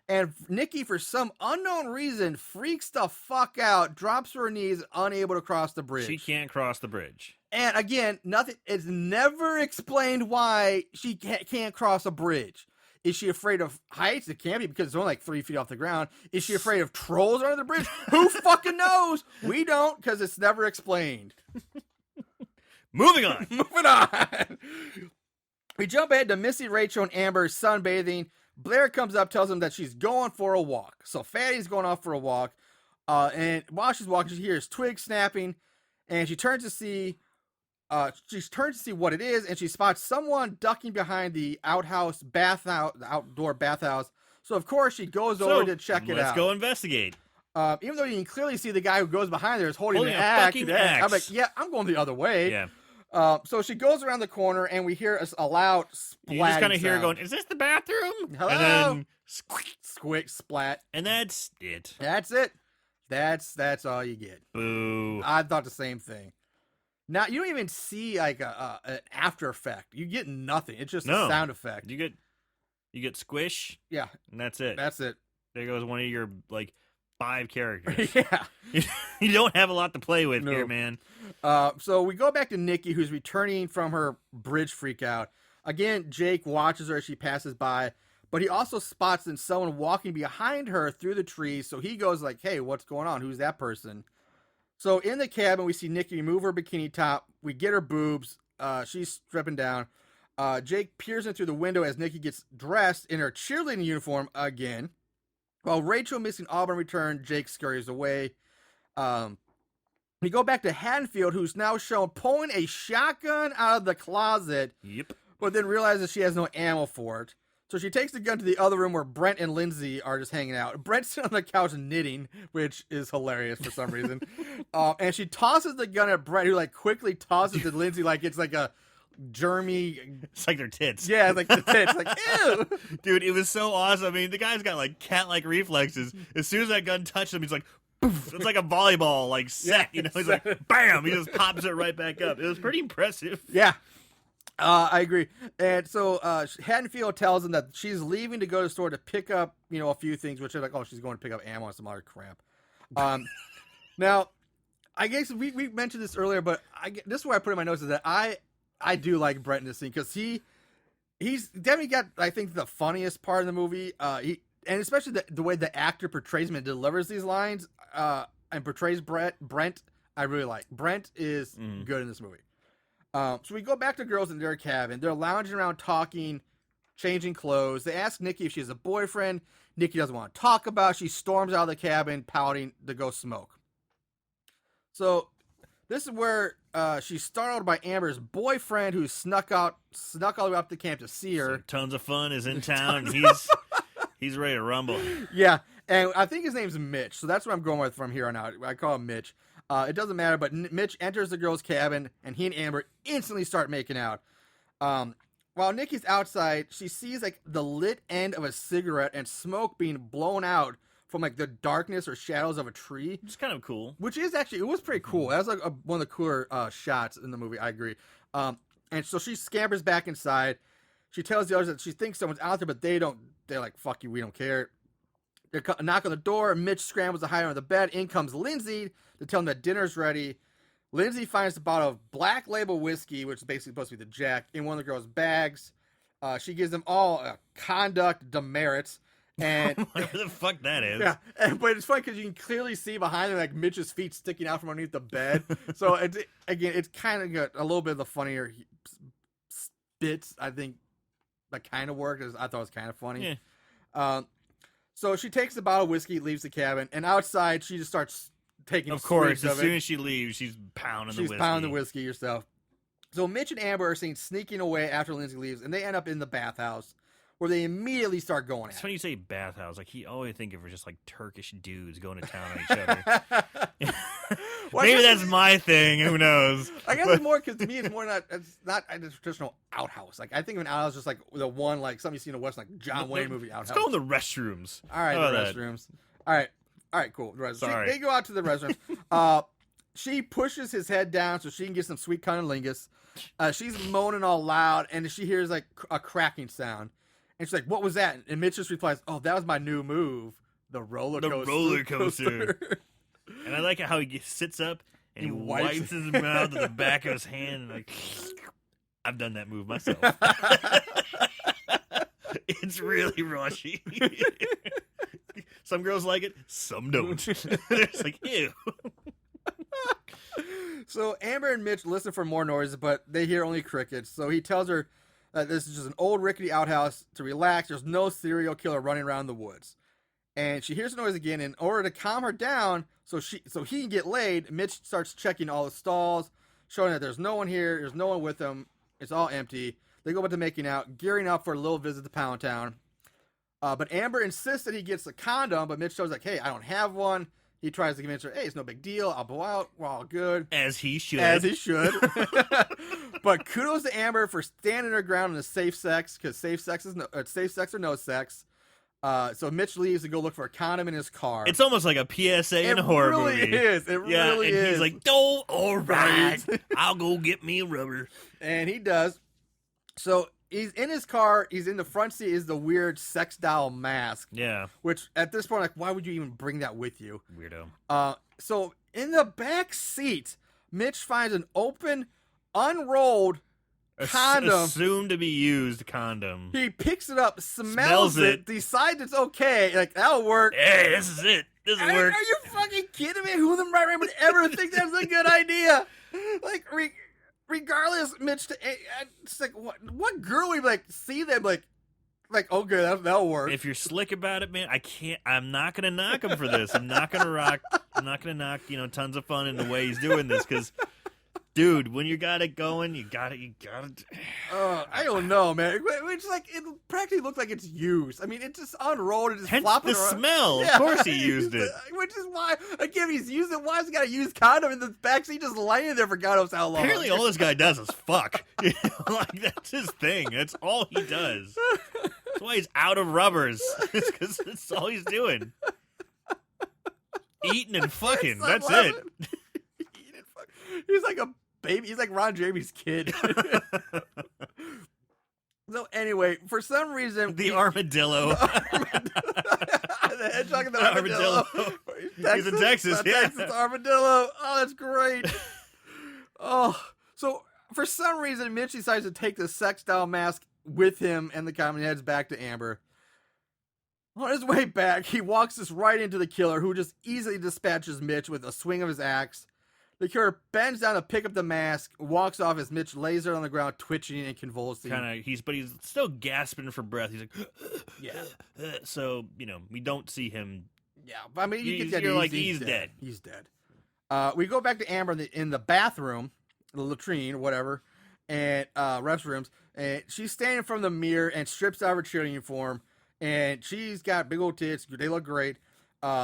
And Nikki, for some unknown reason, freaks the fuck out, drops to her knees, unable to cross the bridge. She can't cross the bridge. And again, nothing. It's never explained why she can't cross a bridge. Is she afraid of heights? It can't be, because it's only like 3 feet off the ground. Is she afraid of trolls under the bridge? Who fucking knows? We don't, because it's never explained. Moving on. Moving on. We jump ahead to Missy, Rachel, and Amber sunbathing. Blair comes up, tells them that she's going for a walk. So Fatty's going off for a walk. And while she's walking, she hears twigs snapping, and she turns to see what it is, and she spots someone ducking behind the outdoor bathhouse. So of course she goes over to check it out. Let's go investigate. Even though you can clearly see the guy who goes behind there is holding an a axe. fucking axe. I'm like, yeah, I'm going the other way. Yeah. So she goes around the corner, and we hear a loud splat. You just kind of hear her going, "Is this the bathroom?" Hello? And then squick, splat. And that's it. That's it. That's all you get. Boo. I thought the same thing. Now you don't even see like an after effect. You get nothing. It's just a sound effect. You get squish. Yeah, and that's it. That's it. There goes one of your like 5 characters. Yeah. You don't have a lot to play with here, man. So we go back to Nikki, who's returning from her bridge freak out. Again, Jake watches her as she passes by, but he also spots someone walking behind her through the trees. So he goes like, "Hey, what's going on? Who's that person?" So in the cabin, we see Nikki remove her bikini top. We get her boobs. She's stripping down. Jake peers in through the window as Nikki gets dressed in her cheerleading uniform again. While Rachel, Missy, and Auburn return, Jake scurries away. We go back to Haddonfield, who's now shown pulling a shotgun out of the closet. Yep. But then realizes she has no ammo for it. So she takes the gun to the other room where Brent and Lindsay are just hanging out. Brent's sitting on the couch knitting, which is hilarious for some reason. And she tosses the gun at Brent, who like quickly tosses it to Lindsay like it's like a germy. It's like their tits. Yeah, it's like the tits. Like, ew. Dude, it was so awesome. I mean, the guy's got like cat-like reflexes. As soon as that gun touched him, he's like, poof. It's like a volleyball, like set. You know, he's like, bam. He just pops it right back up. It was pretty impressive. Yeah. I agree. And so Haddonfield tells him that she's leaving to go to the store to pick up, a few things, which are like, oh, she's going to pick up ammo and some other crap. Now, I guess we mentioned this earlier, but this is where I put in my notes is that I do like Brent in this scene because he's definitely got, I think, the funniest part of the movie. And especially the way the actor portrays him and delivers these lines and portrays Brent, I really like. Brent is good in this movie. So we go back to girls in their cabin. They're lounging around talking, changing clothes. They ask Nikki if she has a boyfriend. Nikki doesn't want to talk about it. She storms out of the cabin, pouting to go smoke. So this is where she's startled by Amber's boyfriend, who snuck all the way up to camp to see her. So tons of fun is in town. He's ready to rumble. Yeah, and I think his name's Mitch, so that's what I'm going with from here on out. I call him Mitch. It doesn't matter, but Mitch enters the girls' cabin, and he and Amber instantly start making out. While Nikki's outside, she sees like the lit end of a cigarette and smoke being blown out from like the darkness or shadows of a tree. It's kind of cool. Which is actually, it was pretty cool. That was like one of the cooler shots in the movie, I agree. And so she scampers back inside. She tells the others that she thinks someone's out there, but they're like, fuck you, we don't care. They knock on the door. Mitch scrambles to hide under the bed. In comes Lindsay to tell him that dinner's ready. Lindsay finds a bottle of Black Label whiskey, which is basically supposed to be the Jack, in one of the girls' bags. She gives them all conduct demerits. And whatever the fuck that is. Yeah, but it's funny because you can clearly see behind them like Mitch's feet sticking out from underneath the bed. So it's kind of got a little bit of the funnier bits. I think that kind of worked. I thought it was kind of funny. Yeah. So she takes the bottle of whiskey, leaves the cabin, and outside she just starts taking. Of course, as of soon as she leaves, she's pounding the whiskey. She's pounding the whiskey herself. So Mitch and Amber are seen sneaking away after Lindsay leaves, and they end up in the bathhouse, where they immediately start going at It's it. funny you say bathhouse. Like, he always think of it just like Turkish dudes going to town on each other. Well, Maybe that's my thing. Who knows? I guess it's more because to me it's more not. It's not a traditional outhouse. Like I think of an outhouse just like the one like something you see in a Western like John Wayne movie outhouse. Let's go in the restrooms. All right, How the about that? restrooms. All right, cool. The restrooms. Sorry. They go out to the restrooms. She pushes his head down so she can get some sweet cunnilingus. She's moaning all loud, and she hears like a cracking sound. And she's like, "What was that?" And Mitch just replies, "Oh, that was my new move, the roller coaster." The roller coaster. And I like how he sits up and he wipes his mouth with the back of his hand. And like, I've done that move myself. It's really rushy. Some girls like it, some don't. It's like, ew. So Amber and Mitch listen for more noises, but they hear only crickets. So he tells her that this is just an old rickety outhouse to relax. There's no serial killer running around the woods. And she hears the noise again. In order to calm her down, so he can get laid, Mitch starts checking all the stalls, showing that there's no one here. There's no one with him. It's all empty. They go back to making out, gearing up for a little visit to Pound Town. But Amber insists that he gets a condom, but Mitch shows like, hey, I don't have one. He tries to convince her, hey, it's no big deal. I'll blow out. We're all good. As he should. But kudos to Amber for standing her ground in the safe sex, because safe sex or no sex. So Mitch leaves to go look for a condom in his car. It's almost like a PSA in a horror movie. It really is. He's like, oh, all right. I'll go get me a rubber. And he does. So he's in his car. He's in the front seat is the weird sex doll mask. Yeah. Which at this point, like, why would you even bring that with you? Weirdo. So in the back seat, Mitch finds an open, unrolled condom. Assumed to be used condom. He picks it up, smells it, decides it's okay. Like, that'll work. Hey, this is it. This will work. Are you fucking kidding me? Who in the right mind would ever think that's a good idea? Like, regardless, Mitch, it's like, what girl would like see them like, okay, that'll work. If you're slick about it, man, I'm not gonna knock him for this. I'm not gonna knock, tons of fun in the way he's doing this, because Dude, when you got it going, you got it. I don't know, man. It's like it practically looks like it's used. I mean, it's just unrolled and just Hence flopping the around. smell. Of course he used it. Which is why, again, he's using it. Why has he got a used condom in the backseat just laying there for God knows how long? Apparently, all this guy does is fuck. Like, that's his thing. That's all he does. That's why he's out of rubbers. It's because that's all he's doing. Eating and fucking. Yes, I That's love it. Eating and fucking. He's like a baby. He's like Ron Jeremy's kid. So anyway, for some reason, The armadillo. the hedgehog and the armadillo. He's in Texas, yeah. Texas armadillo. Oh, that's great. Oh, so for some reason, Mitch decides to take the sex doll mask with him, and the common heads back to Amber. On his way back, he walks us right into the killer, who just easily dispatches Mitch with a swing of his axe. The killer bends down to pick up the mask, walks off as Mitch lays there on the ground, twitching and convulsing. But he's still gasping for breath. He's like, Yeah. So, we don't see him. Yeah, but I mean, you get that. You're like, he's dead. He's dead. We go back to Amber in the bathroom, the latrine, whatever, and restrooms, and she's standing in front of the mirror and strips out of her cheerleading uniform, and she's got big old tits. They look great.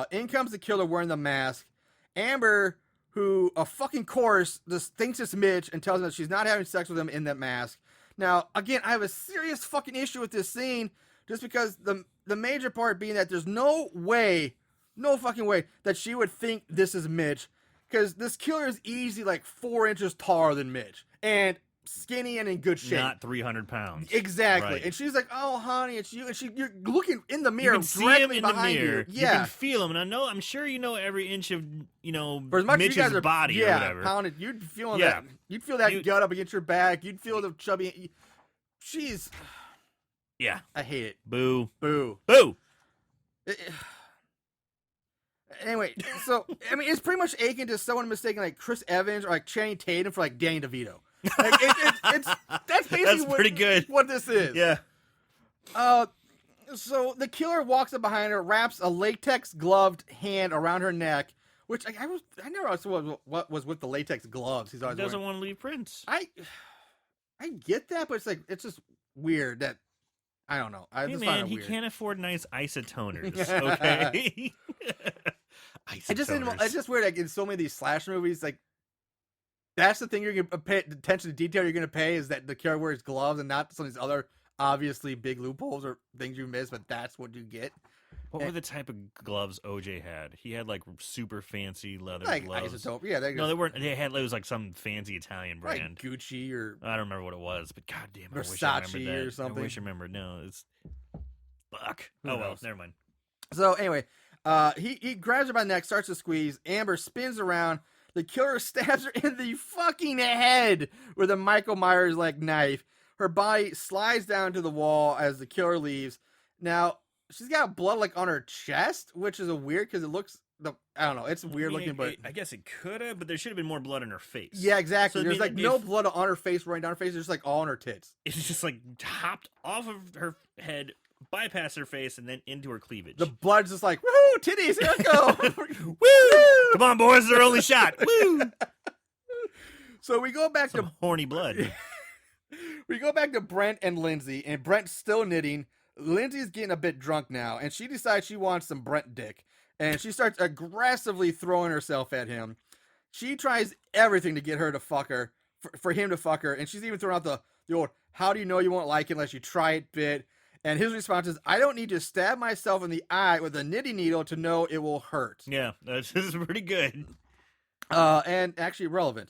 In comes the killer wearing the mask. Amber, who, a fucking course, just thinks it's Mitch and tells him that she's not having sex with him in that mask. Now, again, I have a serious fucking issue with this scene, just because the major part being that there's no fucking way that she would think this is Mitch, because this killer is easily like 4 inches taller than Mitch, and skinny and in good shape. Not 300 pounds. Exactly. Right. And she's like, "Oh, honey, it's you." And you're looking in the You mirror can see directly him in the behind mirror. you. Yeah. You can feel him, and I'm sure you know every inch of, For as much as you Mitch's guys are, body or whatever. pounded, you'd feel Yeah. that. You'd feel that gut up against your back. You'd feel the chubby. She's. Yeah. I hate it. Boo. Boo. Boo. Anyway, so I mean, it's pretty much akin to someone mistaking like Chris Evans or like Channing Tatum for like Danny DeVito. Like, that's basically pretty good. what this is. Yeah. So the killer walks up behind her, wraps a latex gloved hand around her neck, which I never understood what was with the latex gloves. He's He always doesn't wearing. want to leave prints. I get that, but it's just weird that I don't know. I Hey just man, find it he weird. can't afford nice isotoners. Okay. It's just weird. Like in so many of these slasher movies, like that's the thing you're gonna pay attention to detail. You're gonna pay is that the killer wears gloves and not some of these other obviously big loopholes or things you miss. But that's what you get. What were the type of gloves OJ had? He had like super fancy leather Like gloves. isotope. Yeah, No, they weren't. It was like some fancy Italian like brand. Gucci or I don't remember what it was, but goddamn, I wish I Versace remembered that. or something. I wish I remembered. No, it's fuck. Who Oh well, knows? never mind. So anyway, he grabs her by the neck, starts to squeeze. Amber spins around. The killer stabs her in the fucking head with a Michael Myers like knife. Her body slides down to the wall as the killer leaves. Now she's got blood like on her chest, which is a weird because it looks. I don't know. It's weird looking, but I guess it could have, but there should have been more blood on her face. yeah, exactly. So, I There's mean, like no blood on her face, running down her face. There's just like all on her tits. It's just like hopped off of her head, bypassed her face, and then into her cleavage. The blood's just like woohoo, titties, here I go. Woo! Come on, boys, their only shot. Woo! So we go back Some horny blood. We go back to Brent and Lindsay, and Brent's still knitting. Lindsay's getting a bit drunk now, and she decides she wants some Brent dick. And she starts aggressively throwing herself at him. She tries everything to get her to fuck her, for him to fuck her. And she's even throwing out the old, how do you know you won't like it unless you try it bit? And his response is, I don't need to stab myself in the eye with a knitting needle to know it will hurt. Yeah, this is pretty good. And actually relevant.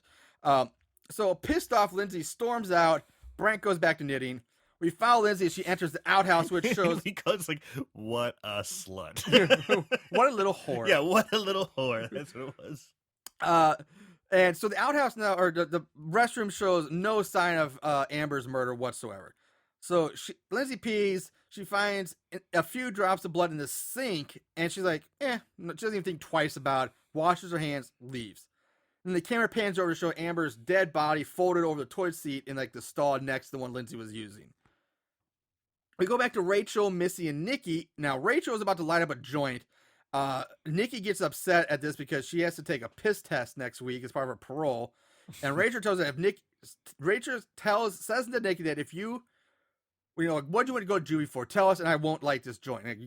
So pissed off, Lindsay storms out. Brent goes back to knitting. We follow Lindsay as she enters the outhouse, which shows because like, what a slut. what a little whore. Yeah, what a little whore. That's what it was. And so the outhouse now, or the restroom shows no sign of Amber's murder whatsoever. So Lindsay pees. She finds a few drops of blood in the sink, and she's like, she doesn't even think twice about it. Washes her hands, leaves. And the camera pans over to show Amber's dead body folded over the toilet seat in like the stall next to the one Lindsay was using. We go back to Rachel, Missy, and Nikki. Now, Rachel is about to light up a joint. Nikki gets upset at this because she has to take a piss test next week as part of her parole. And Rachel tells her says to Nikki that if you like, what do you want to go to juvie for? Tell us, and I won't light this joint. Like,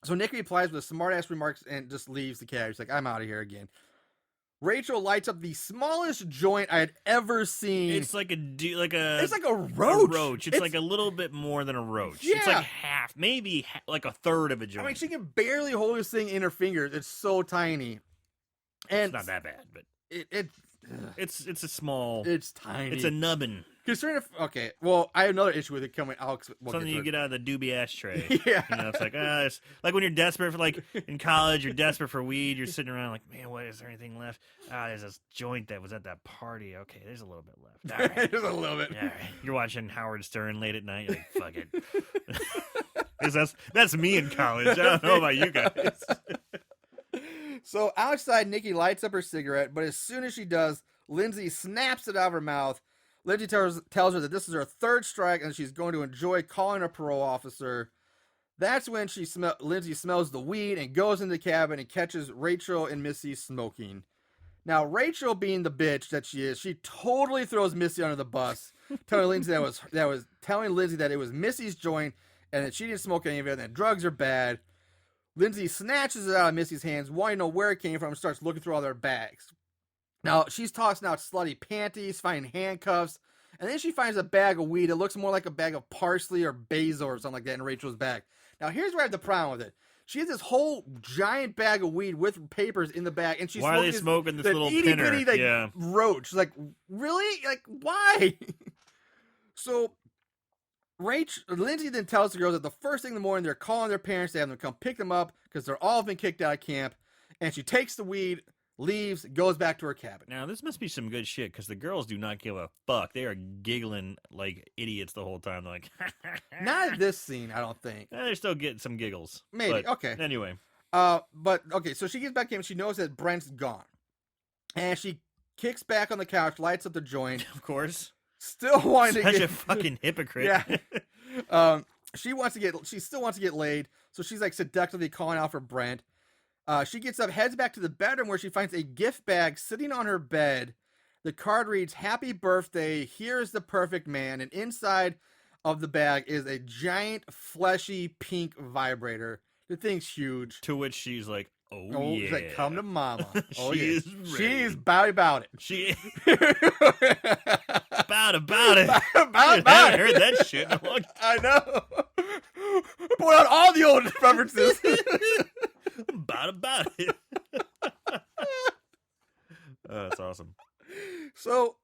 So Nikki replies with smart ass remarks and just leaves the cab. She's like, I'm out of here again. Rachel lights up the smallest joint I had ever seen. It's like it's like a roach. It's like a little bit more than a roach. Yeah. It's like half, maybe like a third of a joint. I mean, she can barely hold this thing in her fingers. It's so tiny. And it's not that bad, but it's a small. It's tiny. It's a nubbin. Okay, well, I have another issue with it coming. Something you get out of the doobie ashtray. Yeah, it's like it's like when you're desperate for, like, in college, you're desperate for weed. You're sitting around like, man, what is there anything left? There's this joint that was at that party. Okay, there's a little bit left. All right. There's a little bit. All right. You're watching Howard Stern late at night. You're like, fuck it. That's me in college. I don't know about you guys. So outside, Nikki lights up her cigarette, but as soon as she does, Lindsay snaps it out of her mouth. Lindsay tells her that this is her third strike and she's going to enjoy calling a parole officer. That's when Lindsay smells the weed and goes into the cabin and catches Rachel and Missy smoking. Now, Rachel, being the bitch that she is, she totally throws Missy under the bus, telling Lindsay that it was Missy's joint and that she didn't smoke any of it and that drugs are bad. Lindsay snatches it out of Missy's hands, wanting to know where it came from, and starts looking through all their bags. Now, she's tossing out slutty panties, finding handcuffs, and then she finds a bag of weed. It looks more like a bag of parsley or basil or something like that in Rachel's bag. Now, here's where I have the problem with it. She has this whole giant bag of weed with papers in the bag, and she's smoking this little pinner? Roach. Like, really? Like, why? So Lindsay then tells the girls that the first thing in the morning they're calling their parents to have them come pick them up because they're all been kicked out of camp, and she takes the weed, leaves, goes back to her cabin. Now, this must be some good shit, because the girls do not give a fuck. They are giggling like idiots the whole time. They're like, not at this scene, I don't think. They're still getting some giggles. Maybe. But okay. Anyway. So she gets back in. She knows that Brent's gone. And she kicks back on the couch, lights up the joint. Of course. Still wanting Such to get... a fucking hypocrite. Yeah. She still wants to get laid, so she's like seductively calling out for Brent. She gets up, heads back to the bedroom where she finds a gift bag sitting on her bed. The card reads, "Happy birthday, here's the perfect man." And inside of the bag is a giant, fleshy, pink vibrator. The thing's huge. To which she's like, oh yeah. She's like, come to mama. Oh, she yeah. is ready. She's about it. She about it. About I it. haven't heard that shit in a long time. I know. Put out all the old references. About it. Oh, that's awesome. So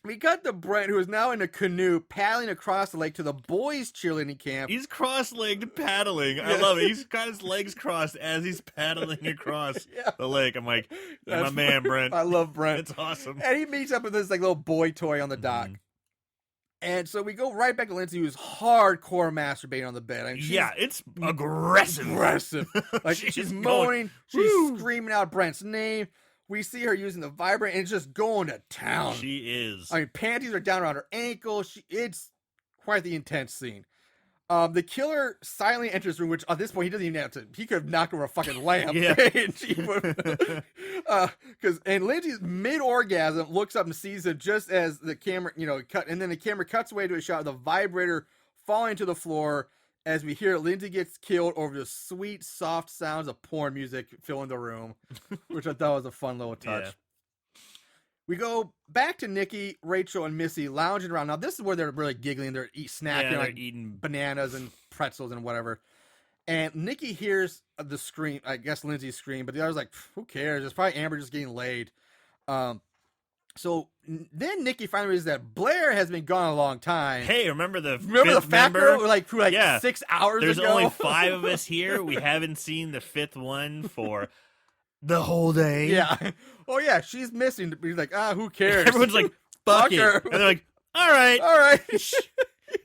we cut to Brent, who is now in a canoe paddling across the lake to the boys' cheerleading camp. He's cross-legged paddling. I love it. He's got his legs crossed as he's paddling across the lake. I'm like, you're my man, Brent. I love Brent. It's awesome. And he meets up with this like little boy toy on the dock. And so we go right back to Lindsay, who's hardcore masturbating on the bed. I mean, it's aggressive. Like she's moaning, she's screaming out Brent's name. We see her using the vibrator, and it's just going to town. She is. I mean, panties are down around her ankles. It's quite the intense scene. The killer silently enters the room, which at this point he doesn't even have to. He could have knocked over a fucking lamp. And Lindsay's mid-orgasm looks up and sees it just as the camera, cut, and then the camera cuts away to a shot of the vibrator falling to the floor as we hear Lindsay gets killed over the sweet, soft sounds of porn music filling the room, which I thought was a fun little touch. Yeah. We go back to Nikki, Rachel, and Missy lounging around. Now, this is where they're really giggling. They're snacking, eating bananas and pretzels and whatever. And Nikki hears the scream, I guess Lindsay's scream, but the other's like, who cares? It's probably Amber just getting laid. So then Nikki finally realizes that Blair has been gone a long time. Hey, remember the fat girl who 6 hours There's ago? There's only 5 of us here. We haven't seen the 5th one for the whole day. Yeah. Oh, yeah, she's missing. He's like, who cares? Everyone's like, fuck it. Her. And they're like, all right.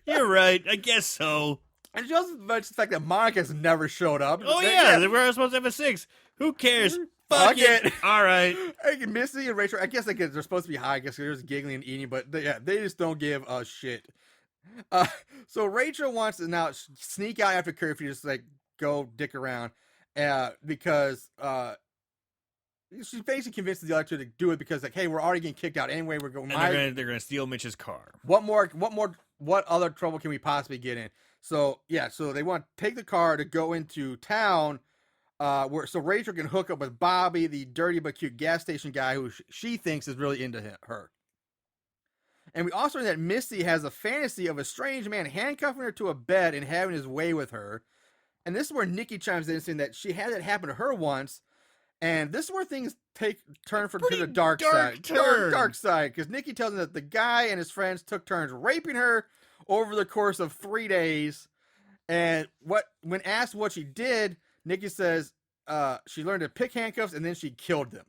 You're right. I guess so. And she also mentions the fact that Monica's never showed up. Oh, yeah. They were supposed to have a 6. Who cares? Fuck it. All right. Missy and Rachel, I guess they're supposed to be high. I guess they're just giggling and eating, but they just don't give a shit. So Rachel wants to now sneak out after curfew, just like go dick around, because she basically convinces the other two to do it because, like, hey, we're already getting kicked out anyway. We're going. And they're gonna steal Mitch's car. What other trouble can we possibly get in? So yeah, so they want to take the car to go into town, so Rachel can hook up with Bobby, the dirty but cute gas station guy who she thinks is really into her. And we also learn that Misty has a fantasy of a strange man handcuffing her to a bed and having his way with her. And this is where Nikki chimes in, saying that she had that happen to her once. And this is where things turn to the dark side. Dark side. Because Nikki tells him that the guy and his friends took turns raping her over the course of 3 days. And when asked what she did, Nikki says she learned to pick handcuffs and then she killed them.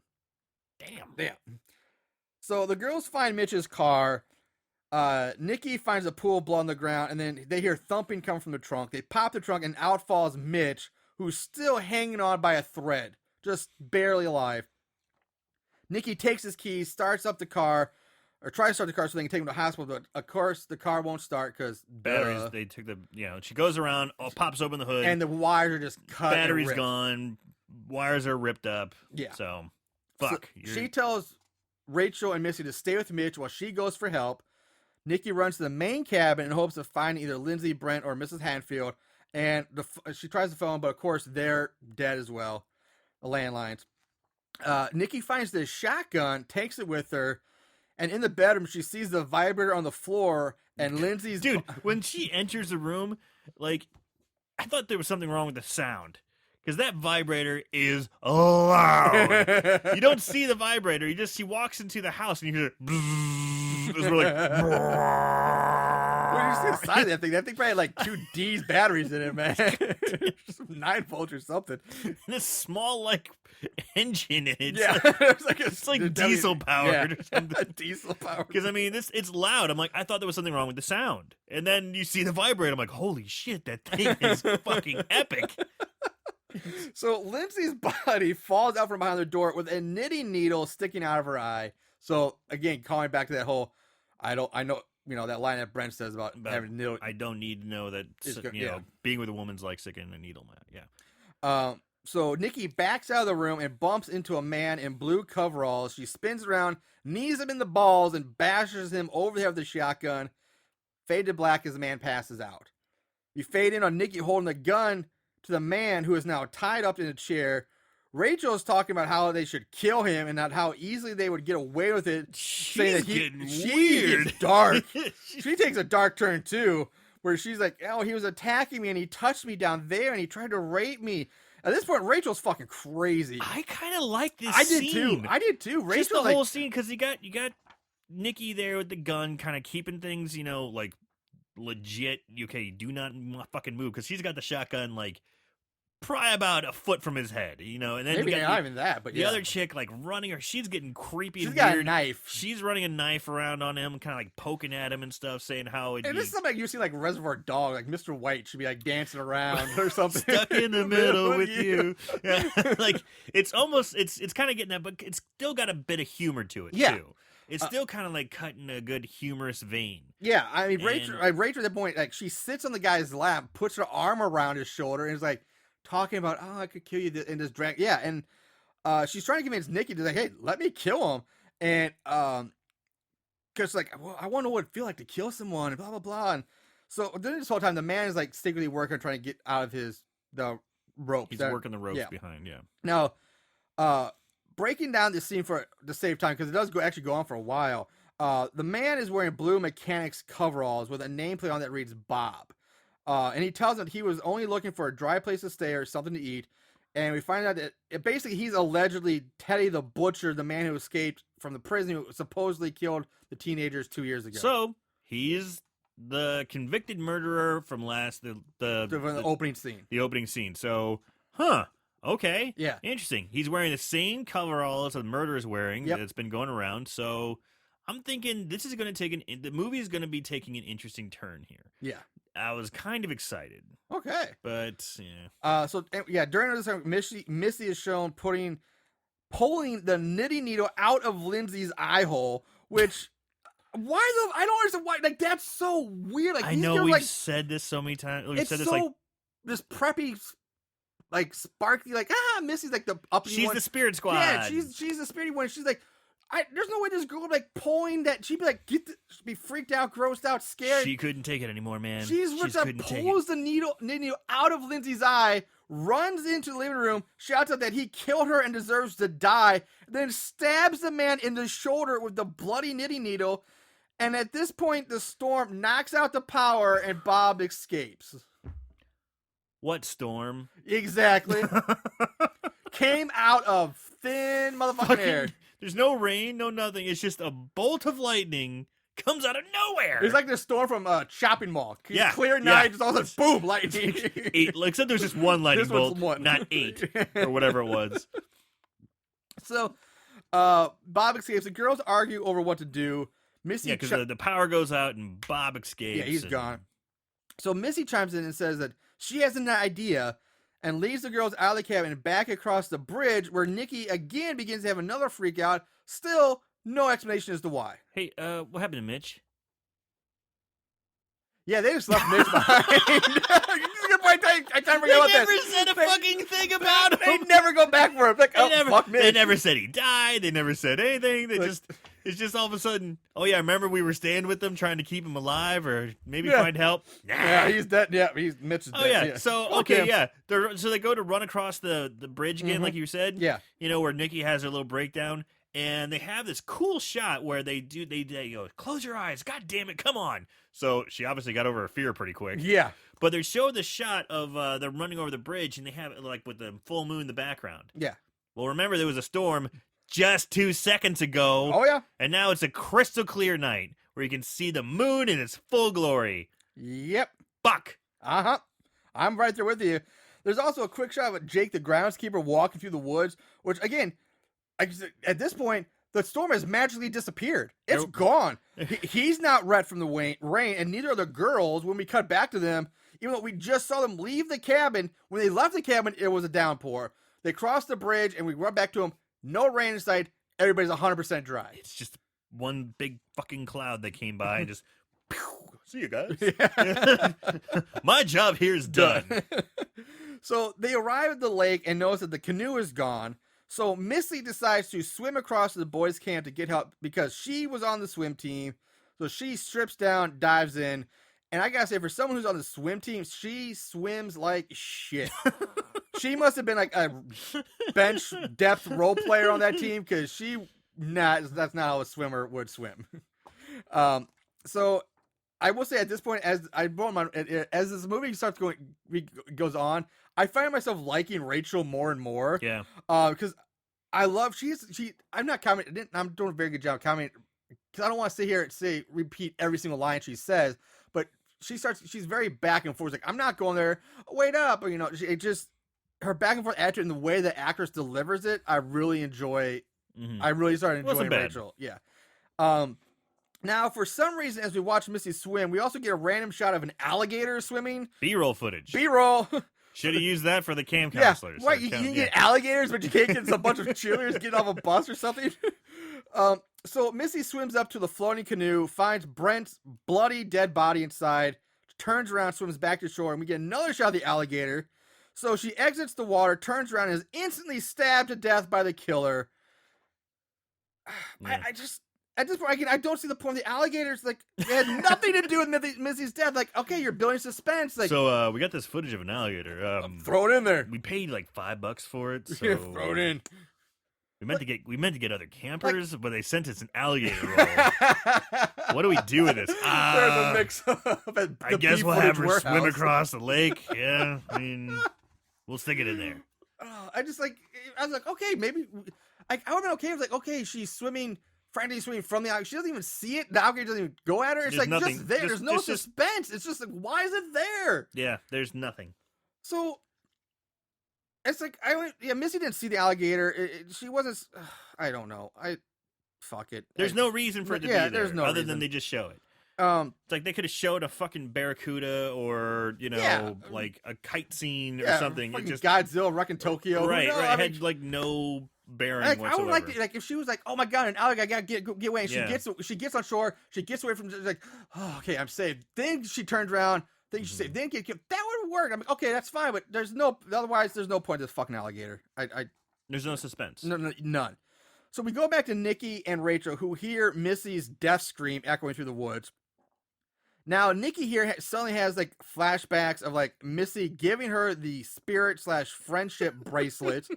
Damn. So the girls find Mitch's car. Nikki finds a pool of blood on the ground, and then they hear thumping come from the trunk. They pop the trunk, and out falls Mitch, who's still hanging on by a thread, just barely alive. Nikki takes his keys, starts up the car, or tries to start the car so they can take him to the hospital, but of course the car won't start because batteries. They took she goes around, pops open the hood, and the wires are just cut. Batteries gone, wires are ripped up. Yeah. So, fuck. So she tells Rachel and Missy to stay with Mitch while she goes for help. Nikki runs to the main cabin in hopes of finding either Lindsay, Brent, or Mrs. Hanfield, and she tries to phone, but of course they're dead as well. The landlines. Nikki finds this shotgun, takes it with her, and in the bedroom she sees the vibrator on the floor and Lindsay's... Dude, when she enters the room, like, I thought there was something wrong with the sound. Because that vibrator is loud. You don't see the vibrator. She walks into the house and you hear it. It's really like... What did you see the side of that thing? That thing probably had like 2 D's batteries in it, man. 9 volts or something. And this small, like, engine in it. Yeah. It's like diesel powered or something. Diesel powered. Because, I mean, it's loud. I'm like, I thought there was something wrong with the sound. And then you see the vibrator. I'm like, holy shit, that thing is fucking epic. So Lindsay's body falls out from behind the door with a knitting needle sticking out of her eye. So again, calling back to that whole, I know, that line that Brent says about having a needle. I don't need to know that, being with a woman's like sticking a needle in my eye. Yeah. So Nikki backs out of the room and bumps into a man in blue coveralls. She spins around, knees him in the balls, and bashes him over the head with the shotgun. Fade to black as the man passes out. You fade in on Nikki holding the gun to the man who is now tied up in a chair. Rachel is talking about how they should kill him and not how easily they would get away with it. She's getting weird. Gets dark. She takes a dark turn too, where she's like, "Oh, he was attacking me and he touched me down there and he tried to rape me." At this point, Rachel's fucking crazy. I kind of like this. I did too. Rachel, just the whole scene, because you got Nikki there with the gun, kind of keeping things, like legit. Okay, do not fucking move, because she's got the shotgun like probably about a foot from his head, and then maybe not even that, but the other chick like running her. She's getting creepy. She's and got weird. a knife. She's running a knife around on him, kind of like poking at him and stuff, saying how it. And this is something like you see like Reservoir Dog, like Mr. White should be like dancing around or something. Stuck in the middle with you. Yeah. Like it's almost it's kind of getting that, but it's still got a bit of humor to it too. It's still kind of like cutting a good humorous vein. Yeah, I mean, Rachel at that point, like she sits on the guy's lap, puts her arm around his shoulder, and is like talking about, "Oh, I could kill you," in this drag. Yeah, and she's trying to convince Nikki to like, "Hey, let me kill him," and because like, well, I want to know what it feel like to kill someone, and blah blah blah. And so during this whole time, the man is like secretly working, trying to get out of the ropes. He's working the ropes behind. Yeah. Now, breaking down this scene to save time, because it does actually go on for a while. The man is wearing blue mechanics coveralls with a nameplate on that reads Bob. And he tells them that he was only looking for a dry place to stay or something to eat. And we find out that basically he's allegedly Teddy the Butcher, the man who escaped from the prison who supposedly killed the teenagers 2 years ago. So he's the convicted murderer from the opening scene. The opening scene. So, okay. Yeah. Interesting. He's wearing the same coveralls that the murderer is wearing that's been going around. So I'm thinking this is going to the movie is going to be taking an interesting turn here. Yeah. I was kind of excited. Okay. But, yeah. During this time, Missy is shown pulling the knitting needle out of Lindsay's eye hole, which... I don't understand why. Like, that's so weird. Like, I know we've said this so many times. We've said this, this preppy like sparkly, like Missy's like the uppity She's one. the spirit squad. Yeah, she's the spirity one. She's like, there's no way this girl would like pulling that. She'd be like, she'd be freaked out, grossed out, scared. She couldn't take it anymore, man. She's pulls the needle out of Lindsay's eye, runs into the living room, shouts out that he killed her and deserves to die, then stabs the man in the shoulder with the bloody knitting needle. And at this point, the storm knocks out the power and Bob escapes. What storm? Exactly. Came out of thin motherfucking air. There's no rain, no nothing. It's just a bolt of lightning comes out of nowhere. It's like the storm from a shopping mall. Yeah. Clear night, just all of a sudden, boom, lightning. Except there's just one lightning This one's bolt, one. not 8 or whatever it was. So, Bob escapes. The girls argue over what to do. Missy, Yeah, because the power goes out and Bob escapes. yeah, he's gone. So Missy chimes in and says that she has an idea and leads the girls out of the cabin and back across the bridge, where Nikki again begins to have another freak out. Still, no explanation as to why. Hey, what happened to Mitch? Yeah, they just left Mitch behind. I can't forget They about never that. said a fucking thing about They him. never go back for him. Like, fuck Mitch. They never said he died. They never said anything. It's just all of a sudden, oh yeah, remember we were staying with them trying to keep him alive or maybe Yeah. find help? Nah. Yeah, he's dead. Yeah, Mitch is dead. Oh yeah. So Fuck okay, him. yeah. So they go to run across the bridge again, like you said. Yeah. You know, where Nikki has her little breakdown, and they have this cool shot where they go, close your eyes, god damn it, come on. So she obviously got over her fear pretty quick. Yeah. But they show the shot of them running over the bridge, and they have it like with the full moon in the background. Yeah. Well, remember there was a storm just 2 seconds ago. Oh yeah. And now it's a crystal clear night where you can see the moon in its full glory. Yep. Fuck. Uh-huh. I'm right there with you. There's also a quick shot of Jake the groundskeeper walking through the woods, which again, at this point, the storm has magically disappeared. It's Nope. gone. He's not red from the rain, and neither are the girls. When we cut back to them, even though we just saw them leave the cabin, when they left the cabin, it was a downpour. They crossed the bridge, and we run back to them. No rain in sight. Everybody's 100% dry. It's just one big fucking cloud that came by and just, pew, see you guys. My job here is done. So they arrive at the lake and notice that the canoe is gone. So Missy decides to swim across to the boys' camp to get help because she was on the swim team. So she strips down, dives in. And I gotta say, for someone who's on the swim team, she swims like shit. She must have been like a bench depth role player on that team because that's not how a swimmer would swim. So I will say at this point, as this movie goes on, I find myself liking Rachel more and more. Yeah. Because I love I'm not commenting. I'm doing a very good job commenting because I don't want to sit here and repeat every single line she says. But she's very back and forth. Like, I'm not going there. Wait up, or her back and forth attitude and the way the actress delivers it. I really enjoy. Mm-hmm. I really started enjoying Wasn't bad. Rachel. Yeah. Now, for some reason, as we watch Missy swim, we also get a random shot of an alligator swimming. B-roll footage. B-roll. Should have used that for the camp Yeah, counselors. right. You can get alligators, but you can't get a bunch of cheerleaders getting off a bus or something. So Missy swims up to the floating canoe, finds Brent's bloody dead body inside, turns around, swims back to shore, and we get another shot of the alligator. So she exits the water, turns around, and is instantly stabbed to death by the killer. Yeah. I just, at this point, I don't see the point. The alligators, like, it had nothing to do with Missy's death. Like, okay, you're building suspense. Like, So we got this footage of an alligator. throw it in there. We paid like $5 for it. So Yeah, throw it in. We meant to get other campers, but they sent us an alligator roll. What do we do with this? There's a mix of I guess we'll have her swim across the lake. Yeah, I mean, we'll stick it in there. I was like, okay, maybe. I would have been okay. I was like, okay, she's swimming, frantically swimming from the alligator. She doesn't even see it. The alligator doesn't even go at her. It's There's like nothing. just there. Just- There's no just- suspense. It's just like, why is it there? Yeah, there's nothing. So it's like Missy didn't see the alligator. She wasn't. I don't know. Fuck it. There's no reason for it to be Yeah, there, there's no other reason. than they just show it. Um, It's like they could have showed a fucking barracuda or like a kite scene or yeah, something. It fucking just Godzilla wrecking Tokyo. right. No, It I mean, had like no bearing like, whatsoever. I would like to, like if she was like, oh my god, an alligator, I gotta get away. And Yeah. she gets on shore, she gets away from like, oh, okay, I'm safe. Then she turns around, then she said, then get killed. That would would work. I'm like, okay, that's fine, but there's no point to this fucking alligator. There's no suspense. No, none. So we go back to Nikki and Rachel, who hear Missy's death scream echoing through the woods. Now, Nikki here suddenly has like flashbacks of like Missy giving her the spirit/friendship bracelet,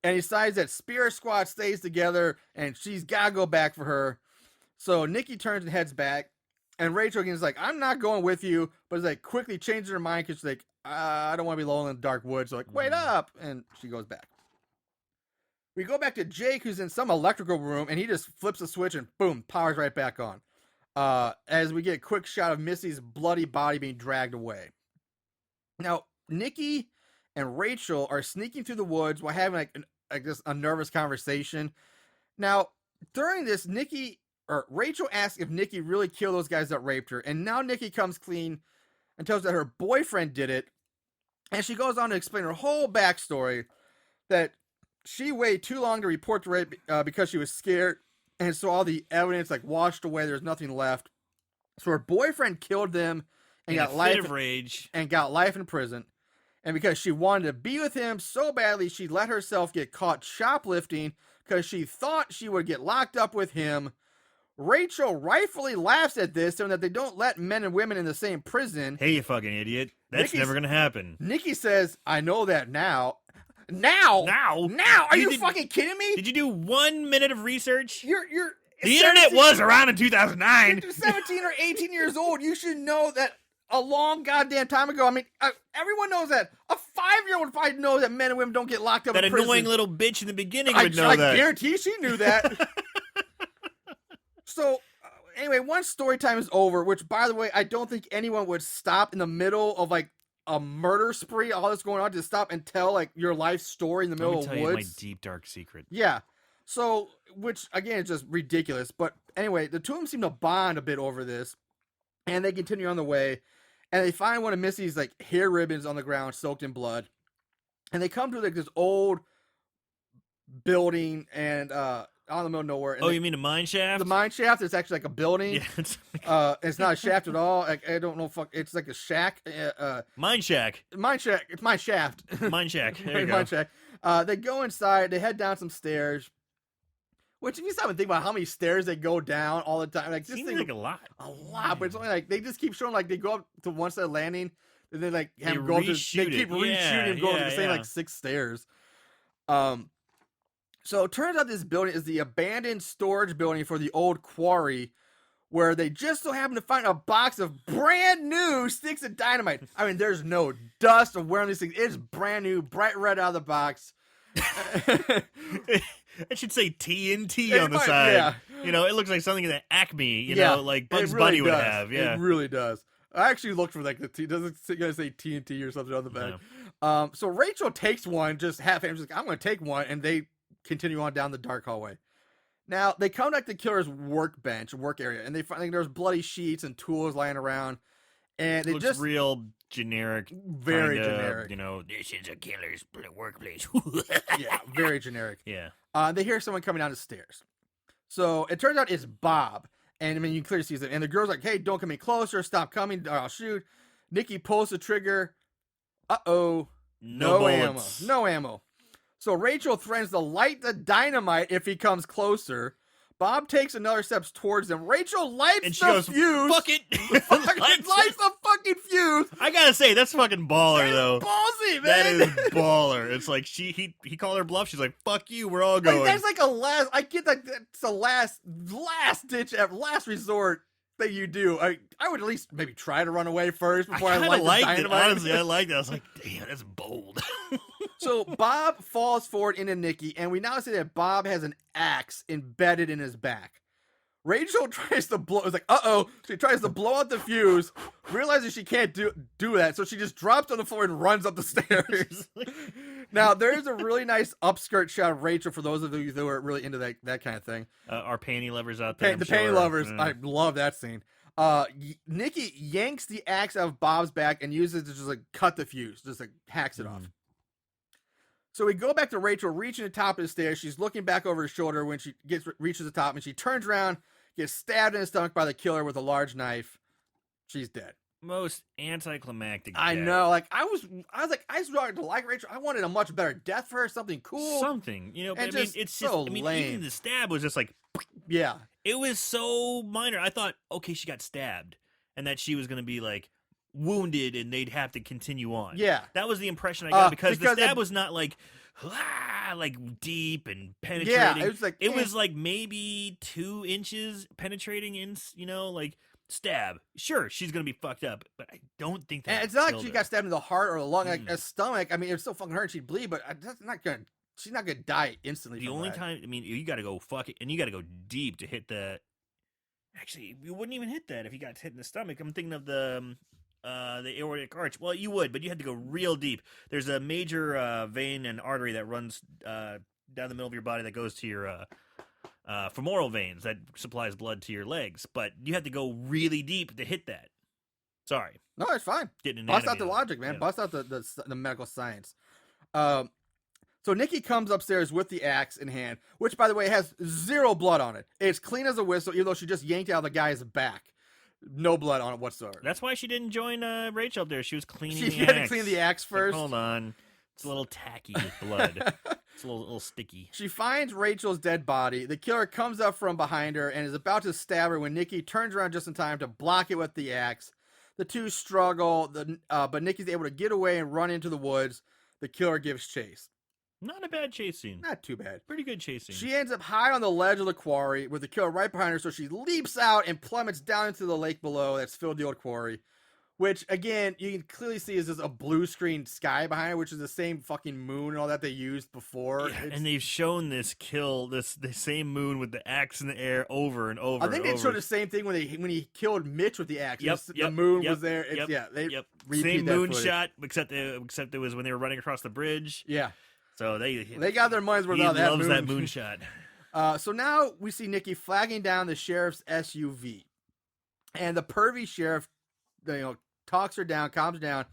and he decides that Spirit Squad stays together and she's gotta go back for her. So Nikki turns and heads back, and Rachel again is like, I'm not going with you, but is like quickly changes her mind because she's like, I don't want to be alone in the dark woods. So like, wait up, and she goes back. We go back to Jake, who's in some electrical room, and he just flips a switch and boom, powers right back on. As we get a quick shot of Missy's bloody body being dragged away. Now, Nikki and Rachel are sneaking through the woods while having a nervous conversation. Now, during this, Rachel asks if Nikki really killed those guys that raped her, and now Nikki comes clean and tells that her boyfriend did it, and she goes on to explain her whole backstory, that she waited too long to report the rape because she was scared, and so all the evidence like washed away. There's nothing left. So her boyfriend killed them and got life of rage and got life in prison. And because she wanted to be with him so badly, she let herself get caught shoplifting because she thought she would get locked up with him. Rachel rightfully laughs at this, saying that they don't let men and women in the same prison. Hey, you fucking idiot. That's never going to happen. Nikki says, I know that now. Now? Are you fucking kidding me? Did you do 1 minute of research? The 17, internet was around in 2009. You're 17 or 18 years old. You should know that a long goddamn time ago. I mean, everyone knows that. A 5-year-old would probably know that men and women don't get locked up in prison. That annoying little bitch in the beginning would know that. I guarantee she knew that. So, anyway, once story time is over, which, by the way, I don't think anyone would stop in the middle of, like, a murder spree, all that's going on, to stop and tell, like, your life story in the middle of woods. Let me tell you my deep, dark secret. Yeah. So, which, again, is just ridiculous. But, anyway, the two of them seem to bond a bit over this, and they continue on the way, and they find one of Missy's, like, hair ribbons on the ground soaked in blood, and they come to, like, this old building, and, out in the middle of nowhere. And you mean a mine shaft? The mine shaft is actually like a building. Yeah, it's not a shaft at all. I don't know. It's like a shack. Mine shack. Mine shack. It's my shaft. Mine shack. There you go. Mine shack. They go inside. They head down some stairs. Which, if you stop and think about how many stairs they go down all the time, like, seems like a lot. A lot, but it's only like they just keep showing, like, they go up to one side of the landing, and then like have them go to. They keep reshooting and going to the same like 6 stairs. So it turns out this building is the abandoned storage building for the old quarry, where they just so happen to find a box of brand new sticks of dynamite. I mean, there's no dust of wearing these things. It's brand new, bright red out of the box. It should say TNT on the side. Yeah. You know, it looks like something that Acme, you know, like Bugs Bunny would have. Yeah, it really does. I actually looked for like the T. Does it gonna say TNT or something on the back? Yeah. So Rachel takes one, just half-handed. She's like, I'm going to take one, and they continue on down the dark hallway. Now, they come back to the killer's work area, and they find like, there's bloody sheets and tools lying around. And it looks just real generic. Very generic. You know, this is a killer's workplace. Yeah, very generic. Yeah. They hear someone coming down the stairs. So it turns out it's Bob. And I mean, you can clearly see it. And the girl's like, hey, don't come any closer. Stop coming, or I'll shoot. Nikki pulls the trigger. Uh-oh. No ammo. No ammo. So Rachel threatens to light the dynamite if he comes closer. Bob takes another steps towards them. Rachel lights and she the goes, fuse. Fuck it. lights the fucking fuse. I gotta say, that's fucking baller, though. Ballsy, man. That is baller. It's like he called her bluff. She's like, fuck you, we're all going. Like, that's like a last, I get that that's a last ditch, last resort that you do. I would at least maybe try to run away first before I light the dynamite. Honestly, I liked it. I was like, damn, that's bold. So Bob falls forward into Nikki, and we now see that Bob has an axe embedded in his back. Rachel tries to blow. It's like, uh-oh. She tries to blow out the fuse, realizes she can't do that, so she just drops on the floor and runs up the stairs. Now, there is a really nice upskirt shot of Rachel for those of you who are really into that kind of thing. Our panty lovers out there. The panty lovers. I love that scene. Nikki yanks the axe out of Bob's back and uses it to just like cut the fuse, just like hacks it off. So we go back to Rachel reaching the top of the stairs. She's looking back over her shoulder when she reaches the top, and she turns around, gets stabbed in the stomach by the killer with a large knife. She's dead. most anticlimactic. I death. know. Like I was like, I started to like Rachel. I wanted a much better death for her, something cool. Something, you know. But And I mean, just it's so just. I mean, lame. even the stab was just like. Yeah. It was so minor. I thought, okay, she got stabbed, and that she was going to be like wounded, and they'd have to continue on. Yeah. That was the impression I got because the stab it- was not like deep and Yeah, penetrating. it was like maybe 2 inches penetrating in, you know, like stab. Sure, she's gonna be fucked up, but I don't think that. and it's not like killed she her. got stabbed in the heart or the lung, like a stomach. I mean, it's still fucking hurt. She'd bleed, but that's not gonna. She's not gonna die instantly. The from only that. time, I mean, you got to go fuck it, and you got to go deep to hit the. Actually, you wouldn't even hit that if you got hit in the stomach. I'm thinking of the aortic arch. Well, you would, but you had to go real deep. There's a major vein and artery that runs down the middle of your body that goes to your femoral veins that supplies blood to your legs. But you have to go really deep to hit that. Sorry, No, it's fine. getting Bust out anatomy the on it. logic, man. Yeah. Bust out the medical science. So Nikki comes upstairs with the axe in hand, which, by the way, has 0 blood on it. It's clean as a whistle, even though she just yanked it out of the guy's back. No blood on it whatsoever. That's why she didn't join Rachel up there. She was cleaning She the had to axe. clean the axe Like, first. hold on. It's a little tacky blood. It's a little sticky. She finds Rachel's dead body. The killer comes up from behind her and is about to stab her when Nikki turns around just in time to block it with the axe. The two struggle, but Nikki's able to get away and run into the woods. The killer gives chase. Not a bad chase scene. Not too bad. Pretty good chase scene. She ends up high on the ledge of the quarry with the killer right behind her, so she leaps out and plummets down into the lake below that's filled the old quarry. Which, again, you can clearly see is just a blue screen sky behind her, which is the same fucking moon and all that they used before. Yeah, and they've shown this the same moon with the axe in the air over and over. I think they and showed over. the same thing when he killed Mitch with the axe. Yep, The moon yep, was there. It's, yep, yeah, they yep. repeat Same that moon footage. shot, except it was when they were running across the bridge. Yeah, So they got their money's worth he out of that loves moon. that moon shot. So now we see Nikki flagging down the sheriff's SUV, and the pervy sheriff, talks her down, calms her down,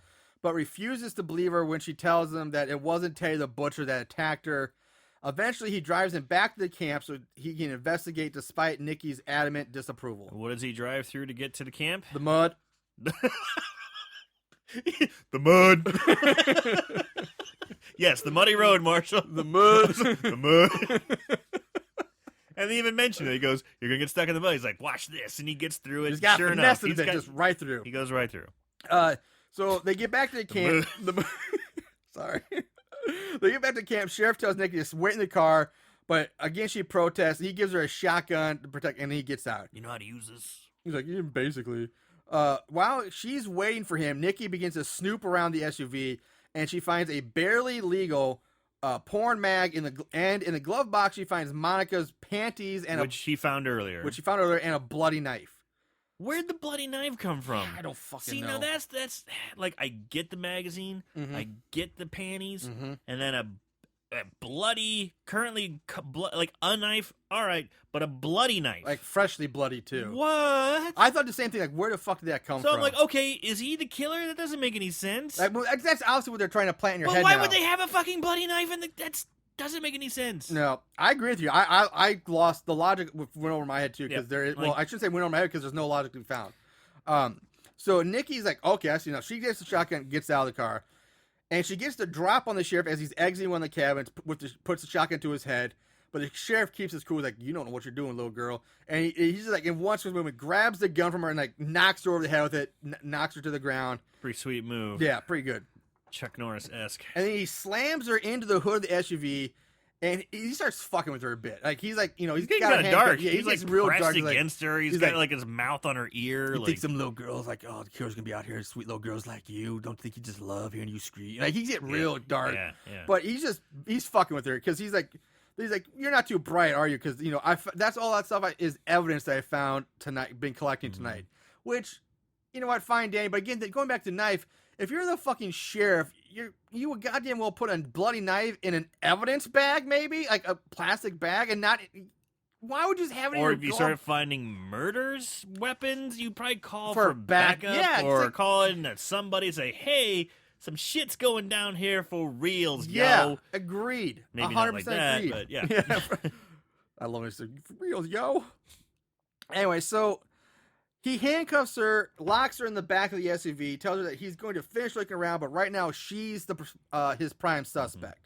but refuses to believe her when she tells him that it wasn't Teddy the butcher that attacked her. Eventually, he drives him back to the camp so he can investigate despite Nikki's adamant disapproval. What does he drive through to get to the camp? The mud. The mud. Yes, the muddy road, Marshall. The mud. The mud. And they even mentioned it. He goes, "You're gonna get stuck in the mud." He's like, "Watch this," and he gets through it. He's got sure finesse enough, in it, just right through. he goes right through. So they get back to the camp. Sorry. They get back to camp. Sheriff tells Nikki to wait in the car, but again she protests. He gives her a shotgun to protect, and he gets out. You know how to use this? He's like, yeah, basically. While she's waiting for him, Nikki begins to snoop around the SUV, and she finds a barely legal porn mag in the glove box. She finds Monica's panties and Which he found earlier. which she found earlier, and a bloody knife. Where'd the bloody knife come from? I don't fucking See, know. now that's like I get the magazine, Mhm. I get the panties, Mhm. and then a bloody, currently like a knife. All right, but a bloody knife. Like freshly bloody too. What? I thought the same thing. Like, where the fuck did that come So from? I'm like, okay, is he the killer? That doesn't make any sense. Like, well, that's obviously what they're trying to plant in your But head why now. would they have a fucking bloody knife? And that doesn't make any sense. No, I agree with you. I lost the logic. Went over my head too because Yep, there is. like- Well, I shouldn't say went over my head because there's no logic to be found. So Nikki's like, okay, I see now. She gets the shotgun, gets out of the car, and she gets the drop on the sheriff as he's exiting one of the cabins. Puts the shotgun to his head, but the sheriff keeps his cool. He's like, you don't know what you're doing, little girl. And he's just like, in one swift movement, grabs the gun from her and like knocks her over the head with it, knocks her to the ground. Pretty sweet move. Yeah, pretty good. Chuck Norris-esque. And then he slams her into the hood of the SUV, and he starts fucking with her a bit. Like he's like, he's Getting got kind of dark. Yeah, he's like real pressed dark. He's like, against her. He's he's got like- like his mouth on her ear. you Like, think some little girls like, oh, the killer's gonna be out here, sweet little girls like you. Don't think you just love hearing you scream. Like he's getting real dark. Yeah. But he's fucking with her because he's like, you're not too bright, are you? Because that's all that stuff is evidence that I found tonight, been collecting tonight. Which, you know what, fine, Danny. But again, going back to knife, if you're the fucking sheriff, you would goddamn well put a bloody knife in an evidence bag, maybe like a plastic bag, and not. Why would you just have it? Or in if your you glove? start finding murders weapons, you probably call For for backup, yeah, or it's call in somebody and say, "Hey, some shit's going down here for reals, Yeah, yo." agreed. Maybe 100% not like that, agreed. but yeah. I love it. For reals, yo. Anyway, so He handcuffs her, locks her in the back of the SUV, tells her that he's going to finish looking around, but right now she's his prime suspect.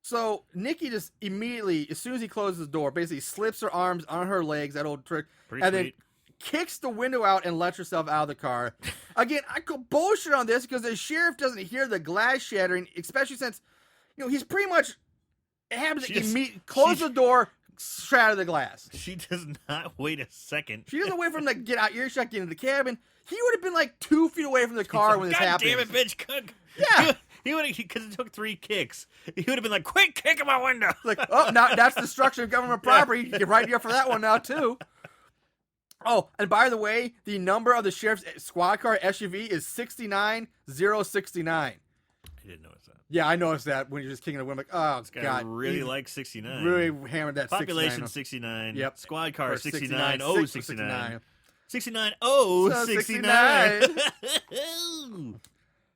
So Nikki just immediately, as soon as he closes the door, basically slips her arms on her legs, that old trick, Pretty and sweet. then kicks the window out and lets herself out of the car. Again, I go bullshit on this because the sheriff doesn't hear the glass shattering, especially since, he's pretty much close the door, shatter the glass. She does not wait a second. She doesn't wait for him to get out earshot, get into the cabin. He would have been like 2 feet away from the car when this happened. God damn it, bitch! Cook. Yeah. He would have, because it took 3 kicks. He would have been like, "Quick, kick in my window!" Like, oh, now that's destruction of government property. You're right here for that one now too. Oh, and by the way, the number of the sheriff's squad car SUV is 69069. I didn't notice that. Yeah, I noticed that when you're just kicking the window. Like, oh This guy god, really He's likes 69. really hammered that Population 69. 69. Yep. Squad car Or 69. 69. 69. 69.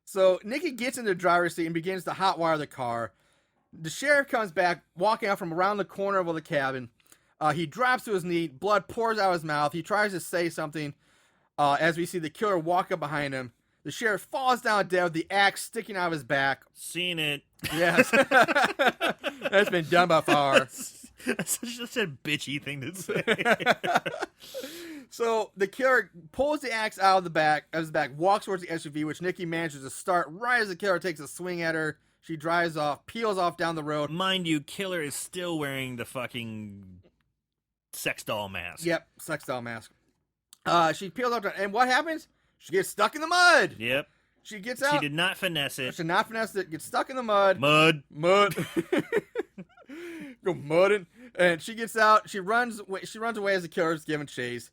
So Nikki gets in the driver's seat and begins to hotwire the car. The sheriff comes back, walking out from around the corner of the cabin. He drops to his knee. Blood pours out of his mouth. He tries to say something as we see the killer walk up behind him. The sheriff falls down dead with the axe sticking out of his back. Seen it. Yes. That's been done before. That's such a bitchy thing to say. So the killer pulls the axe out of his back, walks towards the SUV, which Nikki manages to start right as the killer takes a swing at her. She drives off, peels off down the road. Mind you, killer is still wearing the fucking sex doll mask. Yep, sex doll mask. She peels off, and what happens? She gets stuck in the mud. Yep. She gets out. She did not finesse it. She did not finesse it. Gets stuck in the mud. Mud. Go mudding. And she gets out. She runs away as the killer is giving chase.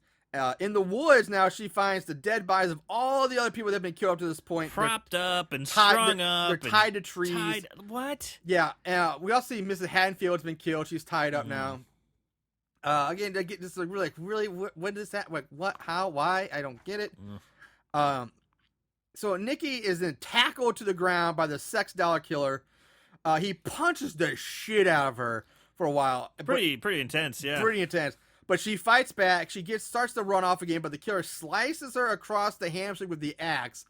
In the woods now, she finds the dead bodies of all the other people that have been killed up to this point. Propped up and strung up. They're tied to trees. What? Yeah. We also see Mrs. Haddonfield's been killed. She's tied up now. Again, they get this really, what is that? Like, what? How? Why? I don't get it. So Nikki is then tackled to the ground by the sex doll killer. He punches the shit out of her for a while. Pretty intense, yeah. Pretty intense. But she fights back. She starts to run off again, but the killer slices her across the hamstring with the axe,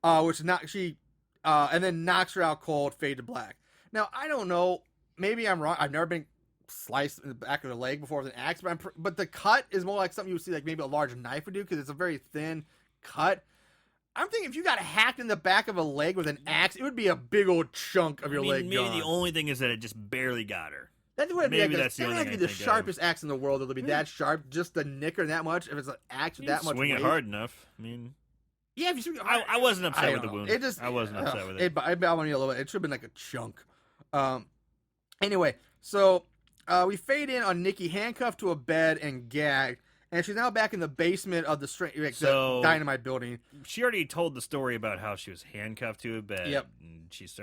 and then knocks her out cold, fade to black. Now I don't know. Maybe I'm wrong. I've never been sliced in the back of the leg before with an axe, but the cut is more like something you would see like maybe a large knife would do because it's a very thin cut. I'm thinking if you got hacked in the back of a leg with an axe, it would be a big old chunk of your leg maybe gone. the only thing is that it just barely got her. That would be Maybe like that's the that only would have to thing be I the think sharpest axe in the world. It'll be that sharp, just the nicker that much. If it's an axe with that much Swing weight. it hard enough. I mean, yeah. If you swing it I wasn't upset with the don't know. wound. I wasn't upset with it. It bothered me a little bit. It should have been like a chunk. Anyway, so we fade in on Nikki handcuffed to a bed and gagged, and she's now back in the basement of the dynamite building. She already told the story about how she was handcuffed to a bed. Yep. And she's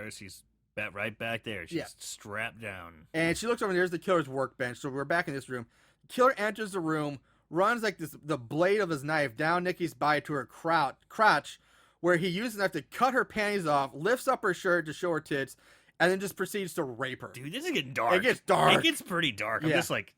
right back there. She's strapped down. And she looks over and there's the killer's workbench. So we're back in this room. The killer enters the room, runs like the blade of his knife down Nikki's body to her crotch, where he uses the knife to cut her panties off, lifts up her shirt to show her tits, and then just proceeds to rape her. Dude, this is getting dark. It gets dark. It gets pretty dark. I'm Yeah. just like,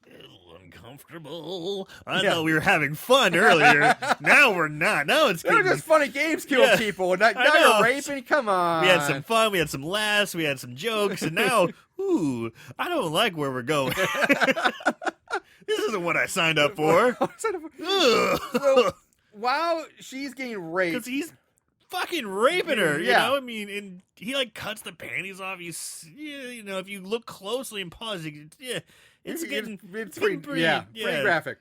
uncomfortable. I thought we were having fun earlier. Now we're not. Now it's They were getting... just funny games killing people. Now know. you're raping? Come on. We had some fun. We had some laughs. We had some jokes. And now, I don't like where we're going. This isn't what I signed up for. So, while she's getting raped... Because he's fucking raping her, you Yeah. know? I mean, and he, like, cuts the panties off. If you look closely and pause, it's getting pretty graphic.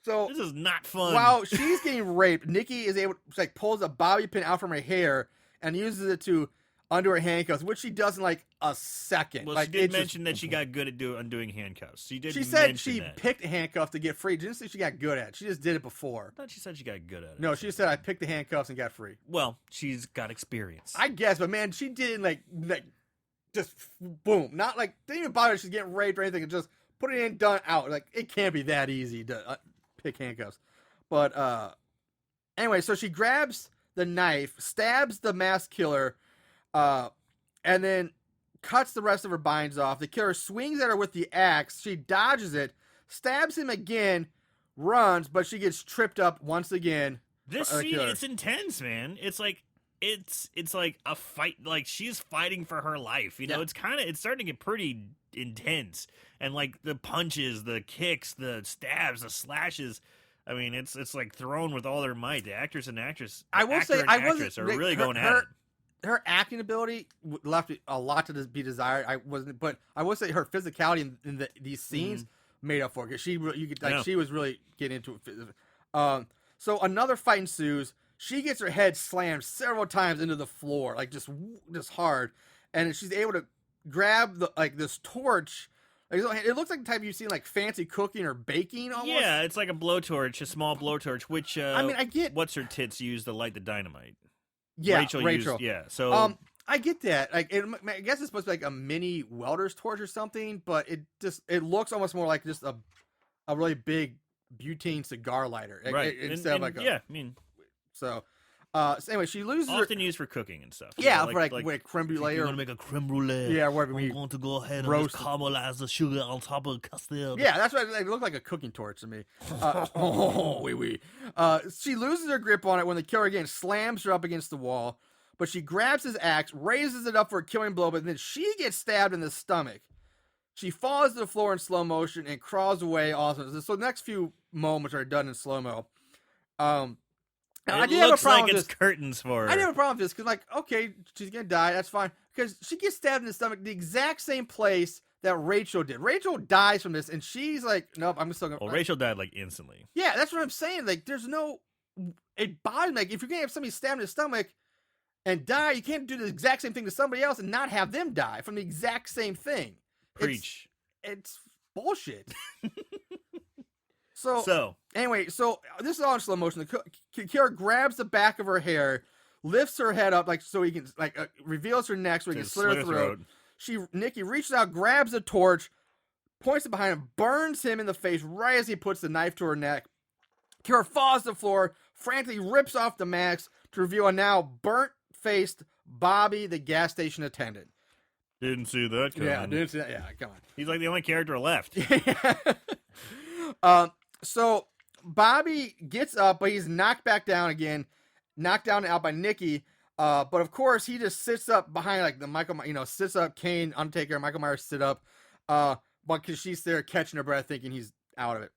So this is not fun. while she's getting raped, Nikki is able to pulls a bobby pin out from her hair and uses it to undo her handcuffs, which she does in like a second. Well, like, she did it mention that she got good at undoing handcuffs. She said mention she that. picked a handcuff to get free. She didn't say she got good at it. She just did it before. I thought she said she got good at it. No, she said I picked the handcuffs and got free. Well, she's got experience. I guess, but man, she did it like just boom. Not like didn't even bother. She's getting raped or anything. It just put it in, done, out. Like it can't be that easy to pick handcuffs. But anyway, so she grabs the knife, stabs the masked killer, and then cuts the rest of her binds off. The killer swings at her with the axe. She dodges it, stabs him again runs, but she gets tripped up once again. This scene, it's intense, man. It's like a fight. Like she's fighting for her life. You know, it's starting to get pretty intense. And like the punches, the kicks, the stabs, the slashes. I mean, it's like thrown with all their might. The actors and actress, are really going at it. Her acting ability left a lot to be desired. I will say her physicality in these scenes made up for it. Because she was really getting into it. So another fight ensues. She gets her head slammed several times into the floor, like just hard, and she's able to grab this torch. It looks like the type you've seen like fancy cooking or baking. Almost. Yeah, it's like a blowtorch, a small blowtorch. Which I get what's her tits use to light the dynamite. Yeah, Rachel. Used, yeah. So I get that. Like, I guess it's supposed to be like a mini welder's torch or something, but it looks almost more like just a really big butane cigar lighter, right? Instead of like I mean, so anyway, she loses. Often used for cooking and stuff. Yeah, for like creme brulee. You're gonna make a creme brulee. Yeah, where I'm going to go ahead and just caramelize the sugar on top of the custard. Yeah, that's what it looked like, a cooking torch to me. She loses her grip on it when the killer again slams her up against the wall, but she grabs his axe, raises it up for a killing blow, but then she gets stabbed in the stomach. She falls to the floor in slow motion and crawls away. Also, so the next few moments are done in slow mo. It looks like it's curtains for her. I didn't have a problem with this because, like, okay, she's gonna die. That's fine because she gets stabbed in the stomach, the exact same place that Rachel did. Rachel dies from this, and she's like, "Nope, I'm still gonna." Well, Rachel died like instantly. Yeah, that's what I'm saying. Like, there's no. It bothers me. Like, if you're gonna have somebody stabbed in the stomach and die, you can't do the exact same thing to somebody else and not have them die from the exact same thing. Preach. It's bullshit. So anyway, this is all in slow motion. The killer grabs the back of her hair, lifts her head up so he can reveals her neck so he can slit her throat. Nikki reaches out, grabs a torch, points it behind him, burns him in the face right as he puts the knife to her neck. Killer falls to the floor, frantically rips off the mask to reveal a now burnt-faced Bobby, the gas station attendant. Didn't see that coming. Yeah, didn't see that. Yeah, come on. He's like the only character left. So Bobby gets up, but he's knocked back down again, knocked down and out by Nikki. But of course, he just sits up behind like the Michael, sits up. Kane, Undertaker, Michael Myers sit up. But because she's there catching her breath, thinking he's out of it.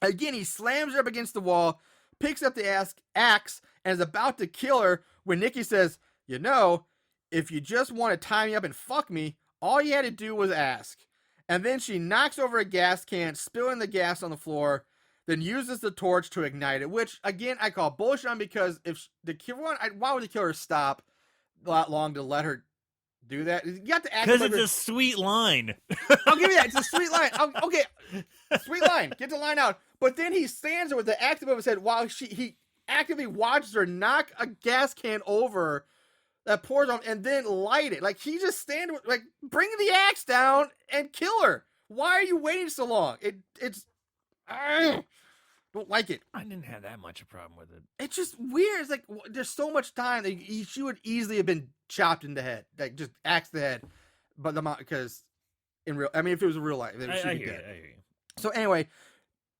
Again, he slams her up against the wall, picks up the axe, and is about to kill her when Nikki says, if you just want to tie me up and fuck me, all you had to do was ask. And then she knocks over a gas can, spilling the gas on the floor, then uses the torch to ignite it, which, again, I call bullshit on because why would the killer stop that long to let her do that? You have to act because it's a sweet line. I'll give you that. It's a sweet line. Okay, sweet line. Get the line out. But then he stands there with the axe above his head while he actively watches her knock a gas can over that pours on and then light it. Like, he just stands, like, bring the axe down and kill her. Why are you waiting so long? Don't like it. I didn't have that much of a problem with it. It's just weird. It's like, there's so much time that she would easily have been chopped in the head. Like, just axe the head. But because if it was real life, then she'd be dead. I hear you. So anyway,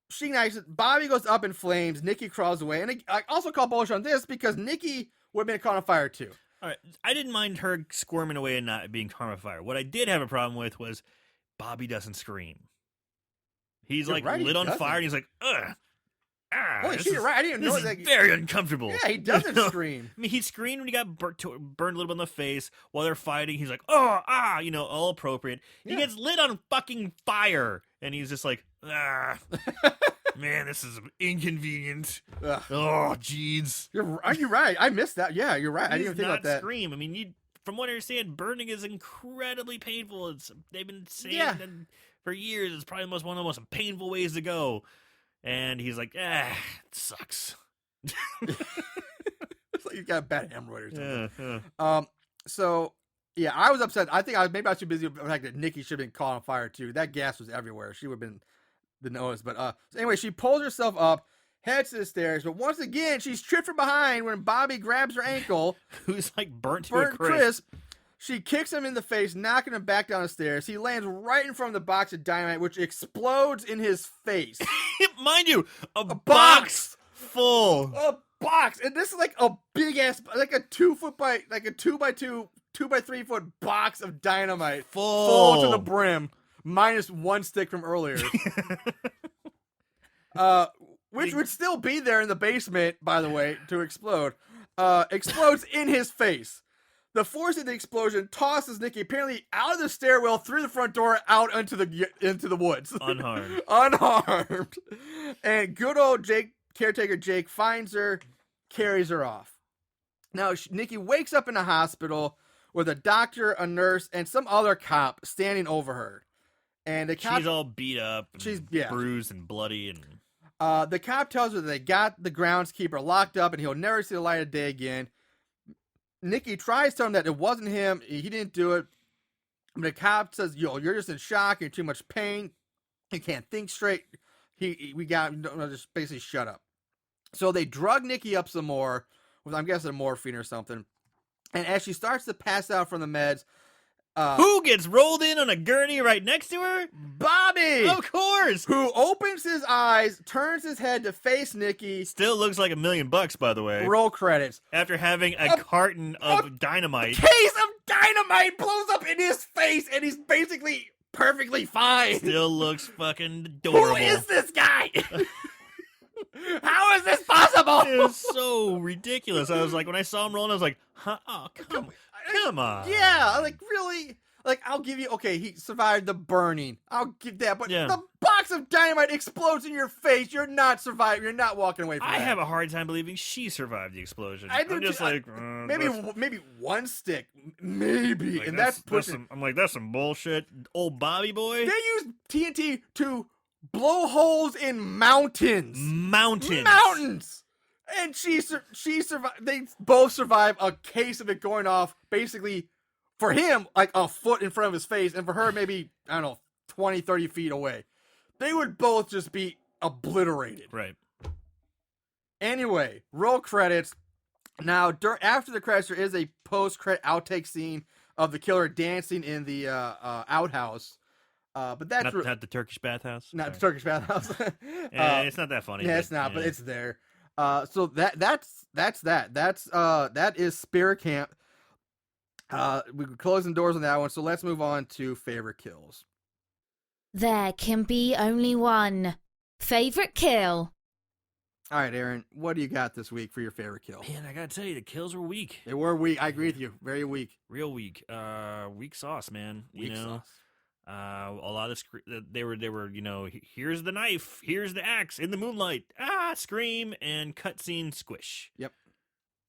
she ignites it. Bobby goes up in flames. Nikki crawls away. And I also call bullshit on this because Nikki would have been caught on fire too. All right, I didn't mind her squirming away and not being caught on fire. What I did have a problem with was Bobby doesn't scream. He's lit on fire, and he's like, ugh. Holy shit, you're right. I didn't even know that. Very uncomfortable. Yeah, he doesn't scream. I mean, he screamed when he got burned a little bit in the face while they're fighting. He's like, all appropriate. Yeah. He gets lit on fucking fire, and he's just like, man, this is inconvenient. Ugh. Oh, jeez. You're right. I missed that. Yeah, you're right. I didn't even think about that. Scream. I mean, from what I understand, burning is incredibly painful. They've been saying for years it's probably one of the most painful ways to go. And he's like, it sucks. It's like you got a bad hemorrhoid or something. Yeah. So, yeah, I was upset. I think I was too busy with the fact that Nikki should have been caught on fire, too. That gas was everywhere. She would have been the nose. But so anyway, she pulls herself up, heads to the stairs. But once again, she's tripped from behind when Bobby grabs her ankle. Who's like burnt to a crisp. She kicks him in the face, knocking him back down the stairs. He lands right in front of the box of dynamite, which explodes in his face. Mind you, a box full. A box, and this is like a big ass, like a 2 foot by, like a 2 by 2, 2 by 3 foot box of dynamite, full to the brim, minus 1 stick from earlier. Which would still be there in the basement, by the way, to explode. Explodes in his face. The force of the explosion tosses Nikki apparently out of the stairwell, through the front door, out into the woods. Unharmed. Unharmed. And good old caretaker Jake finds her, carries her off. Now, Nikki wakes up in a hospital with a doctor, a nurse, and some other cop standing over her. And the cop, she's all beat up, and bruised and bloody, and the cop tells her that they got the groundskeeper locked up and he'll never see the light of day again. Nikki tries to tell him that it wasn't him, he didn't do it. But the cop says, "Yo, you're just in shock, you're in too much pain, you can't think straight. Just basically shut up." So they drug Nikki up some more, with I'm guessing morphine or something. And as she starts to pass out from the meds, who gets rolled in on a gurney right next to her? Bobby! Of course! Who opens his eyes, turns his head to face Nikki. Still looks like $1 million, by the way. Roll credits. After having a carton of dynamite. A case of dynamite blows up in his face, and he's basically perfectly fine. Still looks fucking adorable. Who is this guy? How is this possible? It was so ridiculous. I was like, when I saw him rolling, I was like, huh? Oh, come on. Yeah, like, really? Like, I'll give you, okay, he survived the burning. I'll give that, but Yeah. the box of dynamite explodes in your face. You're not surviving. You're not walking away from I that. have a hard time believing she survived the explosion. I do I'm just too. like, maybe one stick, maybe, like, and that's pushing. I'm like, that's some bullshit. Old Bobby boy. They use TNT to blow holes in mountains. Mountains. And she survived. They both survive a case of it going off, basically, for him, like a foot in front of his face, and for her, maybe, I don't know, 20, 30 feet away. They would both just be obliterated. Right. Anyway, roll credits. Now, after the credits, there is a post-credit outtake scene of the killer dancing in the outhouse. But that's not the Turkish bathhouse. Not the Turkish bathhouse. It's not that funny. Yeah, it's not, but it's there. So that's that. That is Spirit Camp. We're closing doors on that one. So let's move on to favorite kills. There can be only one. Favorite kill? All right, Aaron, what do you got this week for your favorite kill? Man, I gotta tell you, the kills were weak. They were weak. I agree with you. Very weak. Real weak. Weak sauce, man. Weak sauce. A lot of they were here's the knife, here's the axe in the moonlight, scream and cutscene squish. Yep,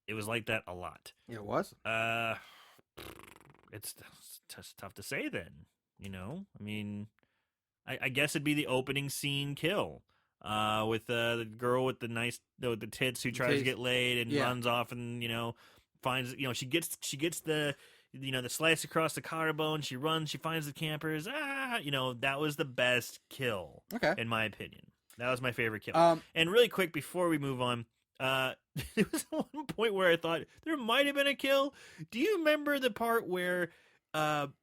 it was like that a lot. It was. It's tough to say then. I mean, I guess it'd be the opening scene kill. With the girl with the tits who tries to get laid and runs off and finds she gets the the slice across the collarbone. She runs. She finds the campers. That was the best kill. Okay, in my opinion, that was my favorite kill. And really quick before we move on, there was one point where I thought there might have been a kill. Do you remember the part where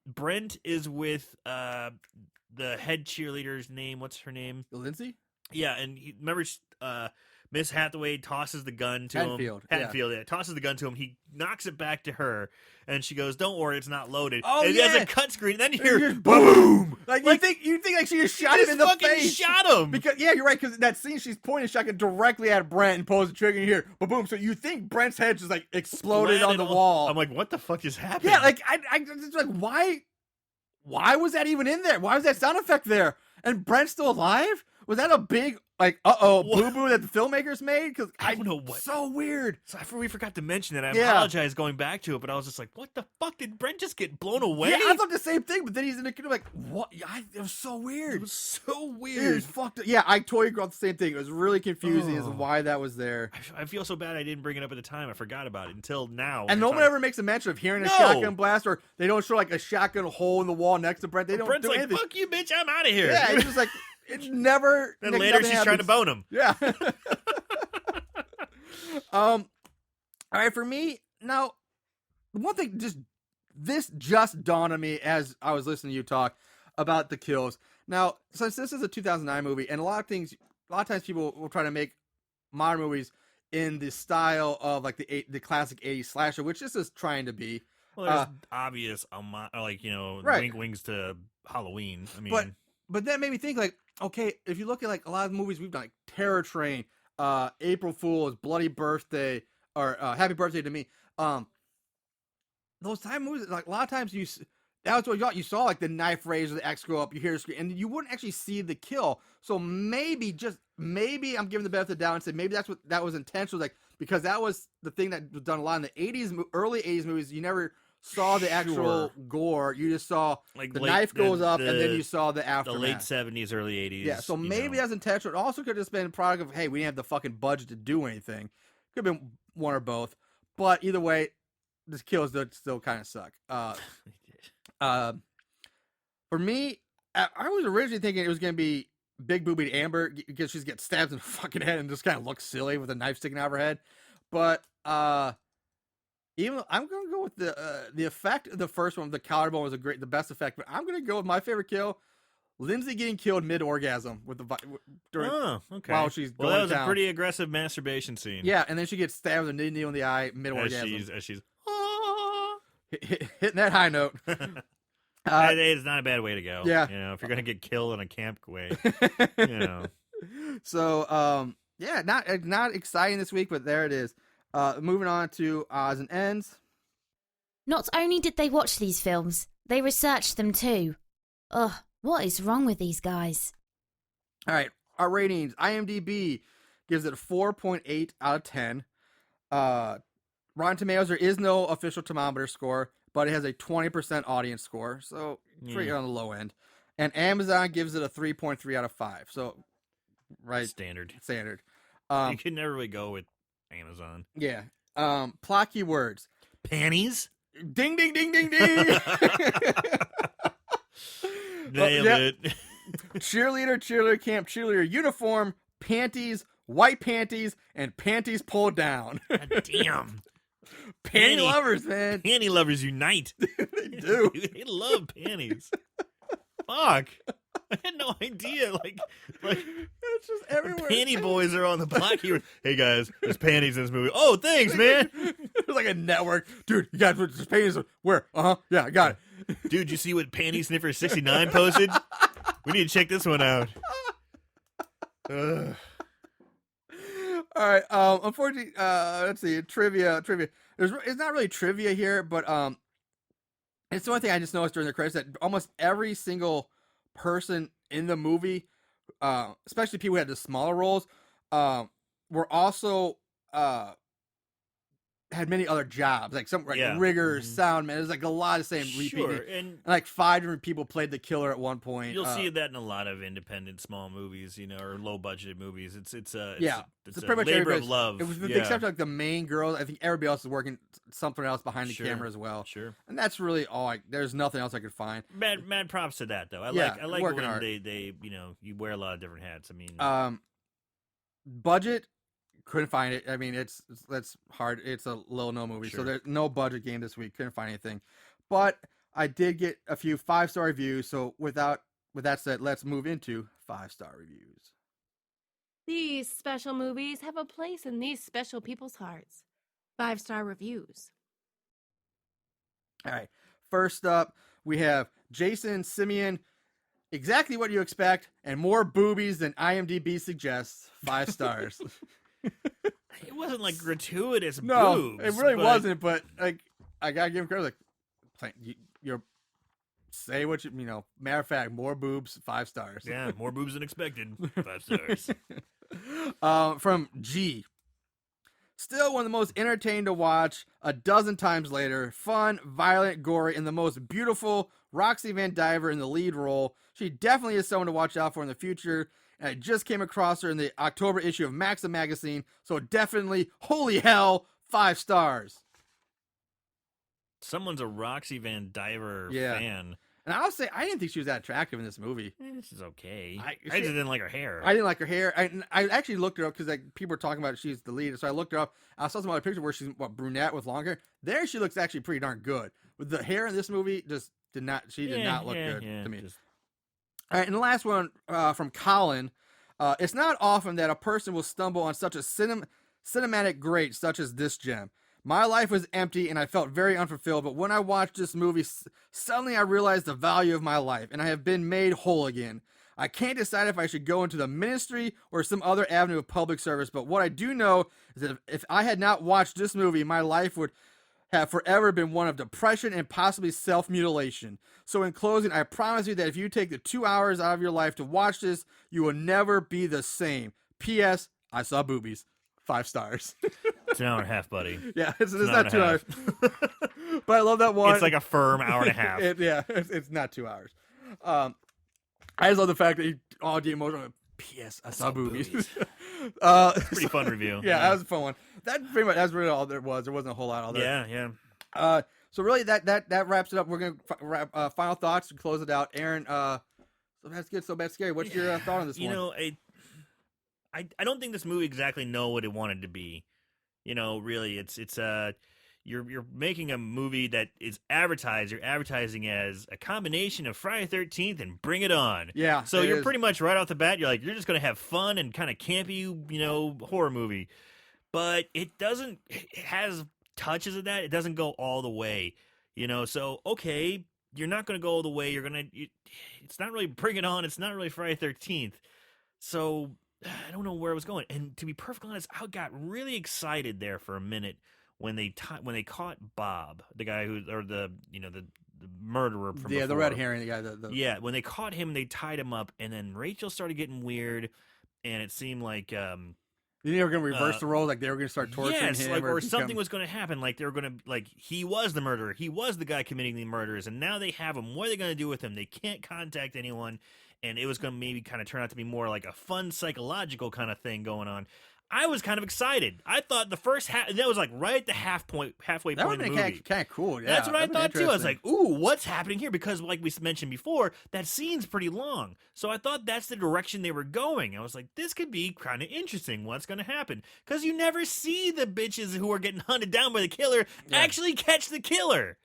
Brent is with the head cheerleader's name? What's her name? Lindsay. Yeah, and remember Miss Hathaway tosses the gun to him. Hatfield, yeah, tosses the gun to him. He knocks it back to her, and she goes, "Don't worry, it's not loaded." Oh, and yeah. He has a cut screen, and then you hear boom! Like you think like she just shot him in the face. Shot him because you're right. Because in that scene, she's pointing a shotgun directly at Brent and pulls the trigger. And here, boom! So you think Brent's head just like exploded on the wall? I'm like, what the fuck is happening? Yeah, like I just like why was that even in there? Why was that sound effect there? And Brent's still alive? Was that a big boo-boo that the filmmakers made? Because I don't know what. So weird. So we forgot to mention that. I apologize going back to it, but I was just like, what the fuck? Did Brent just get blown away? Yeah, I thought the same thing, but then he's in the kingdom like, what? It was so weird. It was so weird. It was fucked up. Yeah, I totally agree with the same thing. It was really confusing as to why that was there. I feel so bad I didn't bring it up at the time. I forgot about it until now. And no one ever makes a mention of hearing a shotgun blast, or they don't show like a shotgun hole in the wall next to Brent. They don't Brent's do like, anything. Fuck you, bitch, I'm out of here. Yeah, it's just like, it's never. Then later she's trying to bone him. Yeah. All right, for me, now, one thing just this just dawned on me as I was listening to you talk about the kills. Now, since this is a 2009 movie, and a lot of times people will try to make modern movies in the style of like the classic 80s slasher, which this is trying to be. Well, there's obvious, like, right. wink wings to Halloween. I mean, but that made me think, like, okay, if you look at like a lot of movies we've done, like Terror Train, April Fool's, Bloody Birthday, or Happy Birthday to Me, those time movies, like a lot of times that was what you got. You saw like the knife raise or the axe go up, you hear the scream, and you wouldn't actually see the kill. So maybe, just maybe, I'm giving the benefit of the doubt and say maybe that was intentional, like, because that was the thing that was done a lot in the 80s, early 80s movies. You never saw the actual gore. You just saw like the knife goes up, and then you saw the aftermath. The late 70s, early 80s. Yeah, so maybe that's intentional. It also could have just been a product of, hey, we didn't have the fucking budget to do anything. Could have been one or both. But either way, this kills still kind of suck. For me, I was originally thinking it was going to be Big Boobied Amber, because she gets stabbed in the fucking head and just kind of looks silly with a knife sticking out of her head. But even I'm going to go with the effect of the first one. The collarbone was the best effect. But I'm going to go with my favorite kill. Lindsay getting killed mid-orgasm with while she's going that was down. A pretty aggressive masturbation scene. Yeah, and then she gets stabbed with a needle in the eye mid-orgasm. As she's hitting that high note. It's not a bad way to go. Yeah. If you're going to get killed in a camp way, So, yeah, not exciting this week, but there it is. Moving on to odds and ends. Not only did they watch these films, they researched them too. Ugh, what is wrong with these guys? All right, our ratings. IMDb gives it a 4.8 out of 10. Rotten Tomatoes, there is no official thermometer score, but it has a 20% audience score, so pretty on the low end. And Amazon gives it a 3.3 out of 5. So, right, standard. You can never really go with Amazon. Yeah. Plot keywords. Panties. Ding, ding, ding, ding, ding. Nailed it. Cheerleader camp, cheerleader uniform, panties, white panties, and panties pulled down. God damn. Panty lovers, man. Panty lovers unite. They do. They love panties. Fuck. I had no idea. Like it's just everywhere. Panty boys are on the block here. Hey guys, there's panties in this movie. Oh, thanks, man. It's like a network. Dude, you got there's panties. Where? Yeah, I got it. Dude, you see what Panty Sniffer 69 posted? We need to check this one out. All right. Unfortunately, let's see. Trivia. It's not really trivia here, but it's the only thing I just noticed during the credits that almost every single person in the movie, especially people who had the smaller roles, were also had many other jobs, like some riggers, sound man. There's like a lot of the same repeating. And like 5 different people played the killer at one point. You'll see that in a lot of independent small movies, or low budget movies. It's pretty a much labor of love. It was with the exception of like the main girls. I think everybody else is working something else behind the camera as well. Sure. And that's really all. There's nothing else I could find. Mad props to that though. I like when hard. they you wear a lot of different hats. I mean, budget. Couldn't find it. I mean, that's hard. It's a no movie, so there's no budget game this week. Couldn't find anything, but I did get a few 5-star reviews. So with that said, let's move into 5-star reviews. These special movies have a place in these special people's hearts. 5-star reviews. All right. First up, we have Jason Simeon. Exactly what you expect, and more boobies than IMDb suggests. 5 stars. It wasn't like gratuitous boobs. No, it really wasn't. But like, I gotta give him credit. Like, you're say what matter of fact, more boobs, 5 stars. Yeah, more boobs than expected. 5 stars. From G. Still one of the most entertaining to watch a dozen times later. Fun, violent, gory, and the most beautiful Roxy Van Diver in the lead role. She definitely is someone to watch out for in the future. And I just came across her in the October issue of Maxim magazine. So definitely, holy hell, 5 stars. Someone's a Roxy Van Diver fan. And I'll say I didn't think she was that attractive in this movie. This is okay. I- I just didn't like her hair. I didn't like her hair. I actually looked her up because like people were talking about she's the lead, so I looked her up. I saw some other pictures where she's brunette with long hair. There, she looks actually pretty darn good. With the hair in this movie, just did not. She did not look good to me. All right, and the last one from Colin. It's not often that a person will stumble on such a cinematic great such as this gem. My life was empty and I felt very unfulfilled, but when I watched this movie, suddenly I realized the value of my life and I have been made whole again. I can't decide if I should go into the ministry or some other avenue of public service, but what I do know is that if I had not watched this movie, my life would have forever been one of depression and possibly self-mutilation. So in closing, I promise you that if you take the 2 hours out of your life to watch this, you will never be the same. P.S. I saw boobies. 5 stars. It's an hour and a half, buddy. Yeah, it's not 2 hours. But I love that one. It's like a firm hour and a half. It's not 2 hours. I just love the fact that he all the emotional. P.S. I saw boobies. Pretty fun review. Yeah, that was a fun one. That's really all there was. There wasn't a whole lot of there. Yeah. So really, that wraps it up. We're gonna wrap final thoughts to close it out. Aaron, so that's good, so bad, scary. What's your thought on this one? You know, I don't think this movie exactly know what it wanted to be. You know, really, it's you're making a movie that is advertised. You're advertising as a combination of Friday 13th and Bring It On. Yeah. So you're pretty much right off the bat. You're just gonna have fun and kind of campy, horror movie. But it doesn't. It has touches of that. It doesn't go all the way. So okay, you're not gonna go all the way. It's not really Bring It On. It's not really Friday 13th. So I don't know where I was going. And to be perfectly honest, I got really excited there for a minute when they caught Bob, the guy the murderer from before. The red herring guy. Yeah, when they caught him, they tied him up, and then Rachel started getting weird, and it seemed like you think they were going to reverse the role, like they were going to start torturing him, or something was going to happen, like they were going to he was the murderer, he was the guy committing the murders, and now they have him. What are they going to do with him? They can't contact anyone. And it was going to maybe kind of turn out to be more like a fun psychological kind of thing going on. I was kind of excited. I thought the first half, that was like right at the halfway point of the movie. Kind of cool. Yeah, that's what I thought too. I was like, ooh, what's happening here? Because like we mentioned before, that scene's pretty long. So I thought that's the direction they were going. I was like, this could be kind of interesting. What's going to happen? Because you never see the bitches who are getting hunted down by the killer actually catch the killer.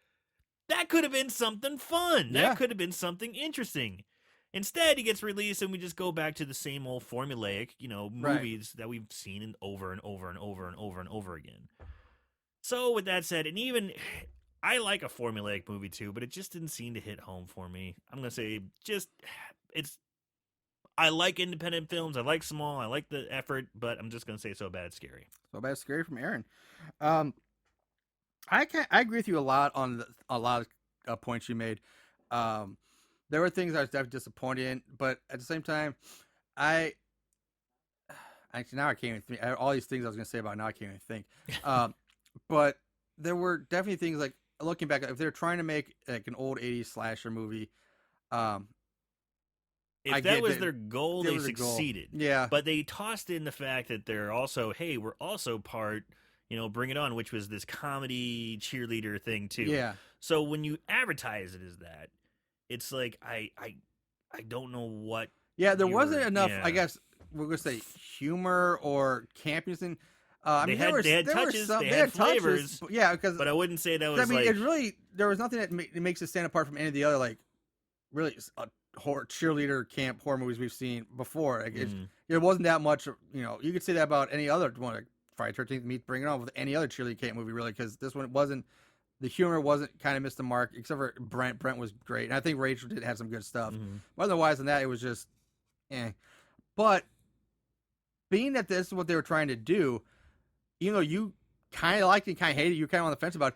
That could have been something fun. That could have been something interesting. Instead, he gets released, and we just go back to the same old formulaic, movies that we've seen over and over and over and over and over again. So, with that said, and even I like a formulaic movie too, but it just didn't seem to hit home for me. I'm gonna say, I like independent films. I like small. I like the effort, but I'm just gonna say so bad it's scary. So bad it's scary from Aaron. I agree with you a lot on a lot of points you made. There were things I was definitely disappointed in, but at the same time, now I can't even think. All these things I was going to say about now, I can't even think. But there were definitely things like, looking back, if they're trying to make like an old 80s slasher movie, if that was their goal, they succeeded. Yeah. But they tossed in the fact that they're also, hey, we're also part, Bring It On, which was this comedy cheerleader thing too. Yeah. So when you advertise it as that, it's like I don't know what. Yeah, there wasn't enough. I guess we're gonna say humor or campiness. And they had touches, they had flavors. Touches, but I wouldn't say that was. it really there was nothing that makes it stand apart from any of the other really horror cheerleader camp horror movies we've seen before. It wasn't that much. You could say that about any other one, like Friday 13th meets Bring It On, with any other cheerleader camp movie, really, because this one wasn't. The humor wasn't kind of missed the mark, except for Brent. Brent was great. And I think Rachel did have some good stuff. Mm-hmm. But otherwise than that, it was just, But being that this is what they were trying to do, even though you kind of liked it and kind of hated it, you were kind of on the fence about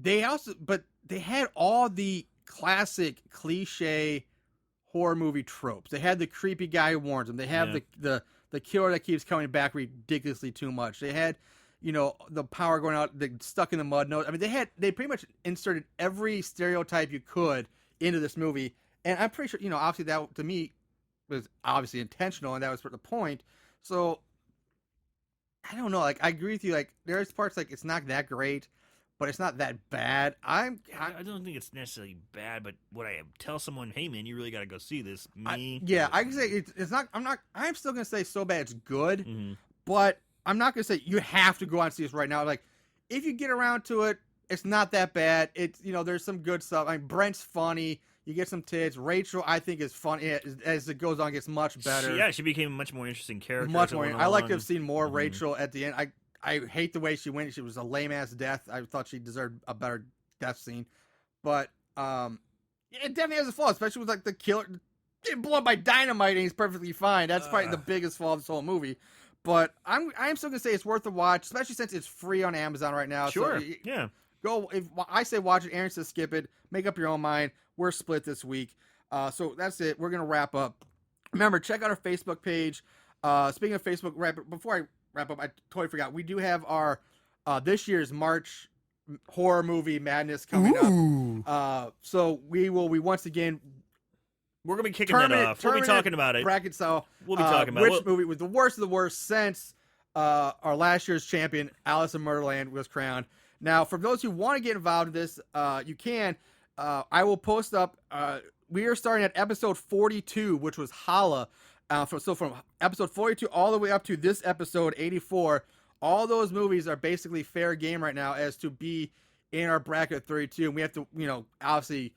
it, but they had all the classic cliche horror movie tropes. They had the creepy guy who warns them. They have the killer that keeps coming back ridiculously too much. They had the power going out, stuck in the mud. No, I mean, they pretty much inserted every stereotype you could into this movie. And I'm pretty sure, obviously that to me was obviously intentional, and that was for the point. So I don't know. I agree with you. There's parts it's not that great, but it's not that bad. I don't think it's necessarily bad, but would I tell someone, hey man, you really got to go see this? Me? I can say it's not. I'm still gonna say so bad it's good, Mm-hmm. but I'm not gonna say you have to go out and see this right now. Like, if you get around to it, it's not that bad. It's there's some good stuff. I mean, Brent's funny. You get some tits. Rachel, I think, is funny as it goes on. Gets much better. She became a much more interesting character. Much more. I like to have seen more Mm-hmm. Rachel at the end. I hate the way she went. She was a lame ass death. I thought she deserved a better death scene, but it definitely has a flaw, especially with like the killer getting blown up by dynamite and he's perfectly fine. That's probably the biggest flaw of this whole movie. But I'm still gonna say it's worth a watch, especially since it's free on Amazon right now. Sure. So Yeah. Go. If I say watch it, Aaron says skip it. Make up your own mind. We're split this week. So that's it. We're gonna wrap up. Remember, check out our Facebook page. Speaking of Facebook, before I wrap up, I totally forgot. We do have our this year's March horror movie madness coming up. So we once again. We're going to be kicking that off. We'll be talking about it. Bracket style. We'll be talking about it. Which movie was the worst of the worst since our last year's champion, Alice in Murderland, was crowned. Now, for those who want to get involved in this, you can. I will post up. We are starting at episode 42, which was Holla. So from episode 42 all the way up to this episode 84, all those movies are basically fair game right now as to be in our bracket of 32. And we have to, obviously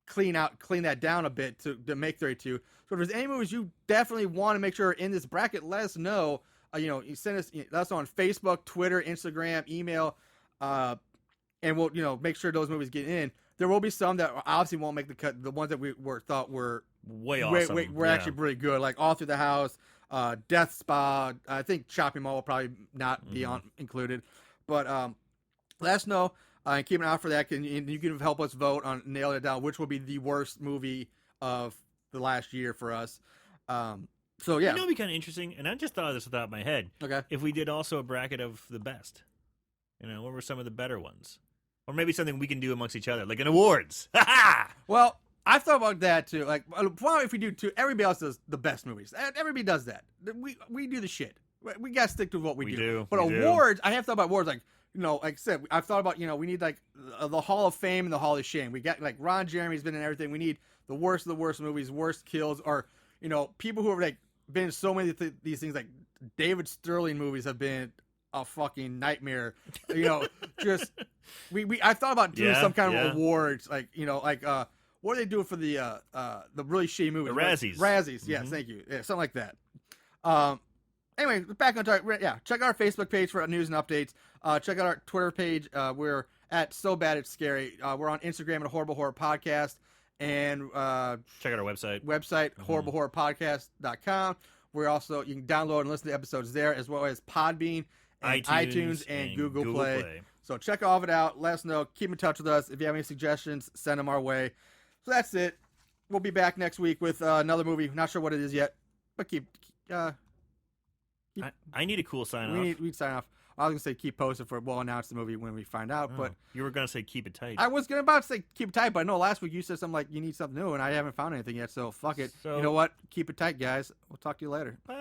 clean that down a bit to make 32. So if there's any movies you definitely want to make sure are in this bracket, let us know. You send us, let us know on Facebook, Twitter, Instagram, email, and we'll make sure those movies get in. There will be some that obviously won't make the cut. The ones that we thought were way awesome. We're actually really good, like All Through the House, Death Spa. I think Chopping Mall will probably not be included, but let us know. And keep an eye out for that, and you can help us vote on nailing it down, which will be the worst movie of the last year for us. So yeah, it'd be kind of interesting, and I just thought of this without my head. Okay, if we did also a bracket of the best, what were some of the better ones, or maybe something we can do amongst each other, like an awards. Well, I've thought about that too. Like, if we do two, everybody else does the best movies. Everybody does that. We do the shit. We gotta stick to what we do. But awards, I have thought about awards like. Like I said, I've thought about, we need like the Hall of Fame and the Hall of Shame. We got like Ron Jeremy's been in everything. We need the worst of the worst movies, worst kills, or, people who have like been in so many these things, like David Sterling movies have been a fucking nightmare. Just, I thought about doing some kind of awards, like, what are they doing for the really shitty movies? The Razzies. Razzies, yes, thank you. Yeah, something like that. Anyway, back on target. Yeah, check out our Facebook page for news and updates. Check out our Twitter page. We're at So Bad It's Scary. We're on Instagram at Horrible Horror Podcast. And check out our website. horriblehorrorpodcast.com. We're also, you can download and listen to episodes there, as well as Podbean, and iTunes and Google Play. So check all of it out. Let us know. Keep in touch with us. If you have any suggestions, send them our way. So that's it. We'll be back next week with another movie. Not sure what it is yet, but I need a cool sign off. We sign off. I was going to say keep posted we'll announce the movie when we find out, but... You were going to say keep it tight. I was about to say keep it tight, but I know last week you said something like you need something new, and I haven't found anything yet, so fuck it. You know what? Keep it tight, guys. We'll talk to you later. Bye.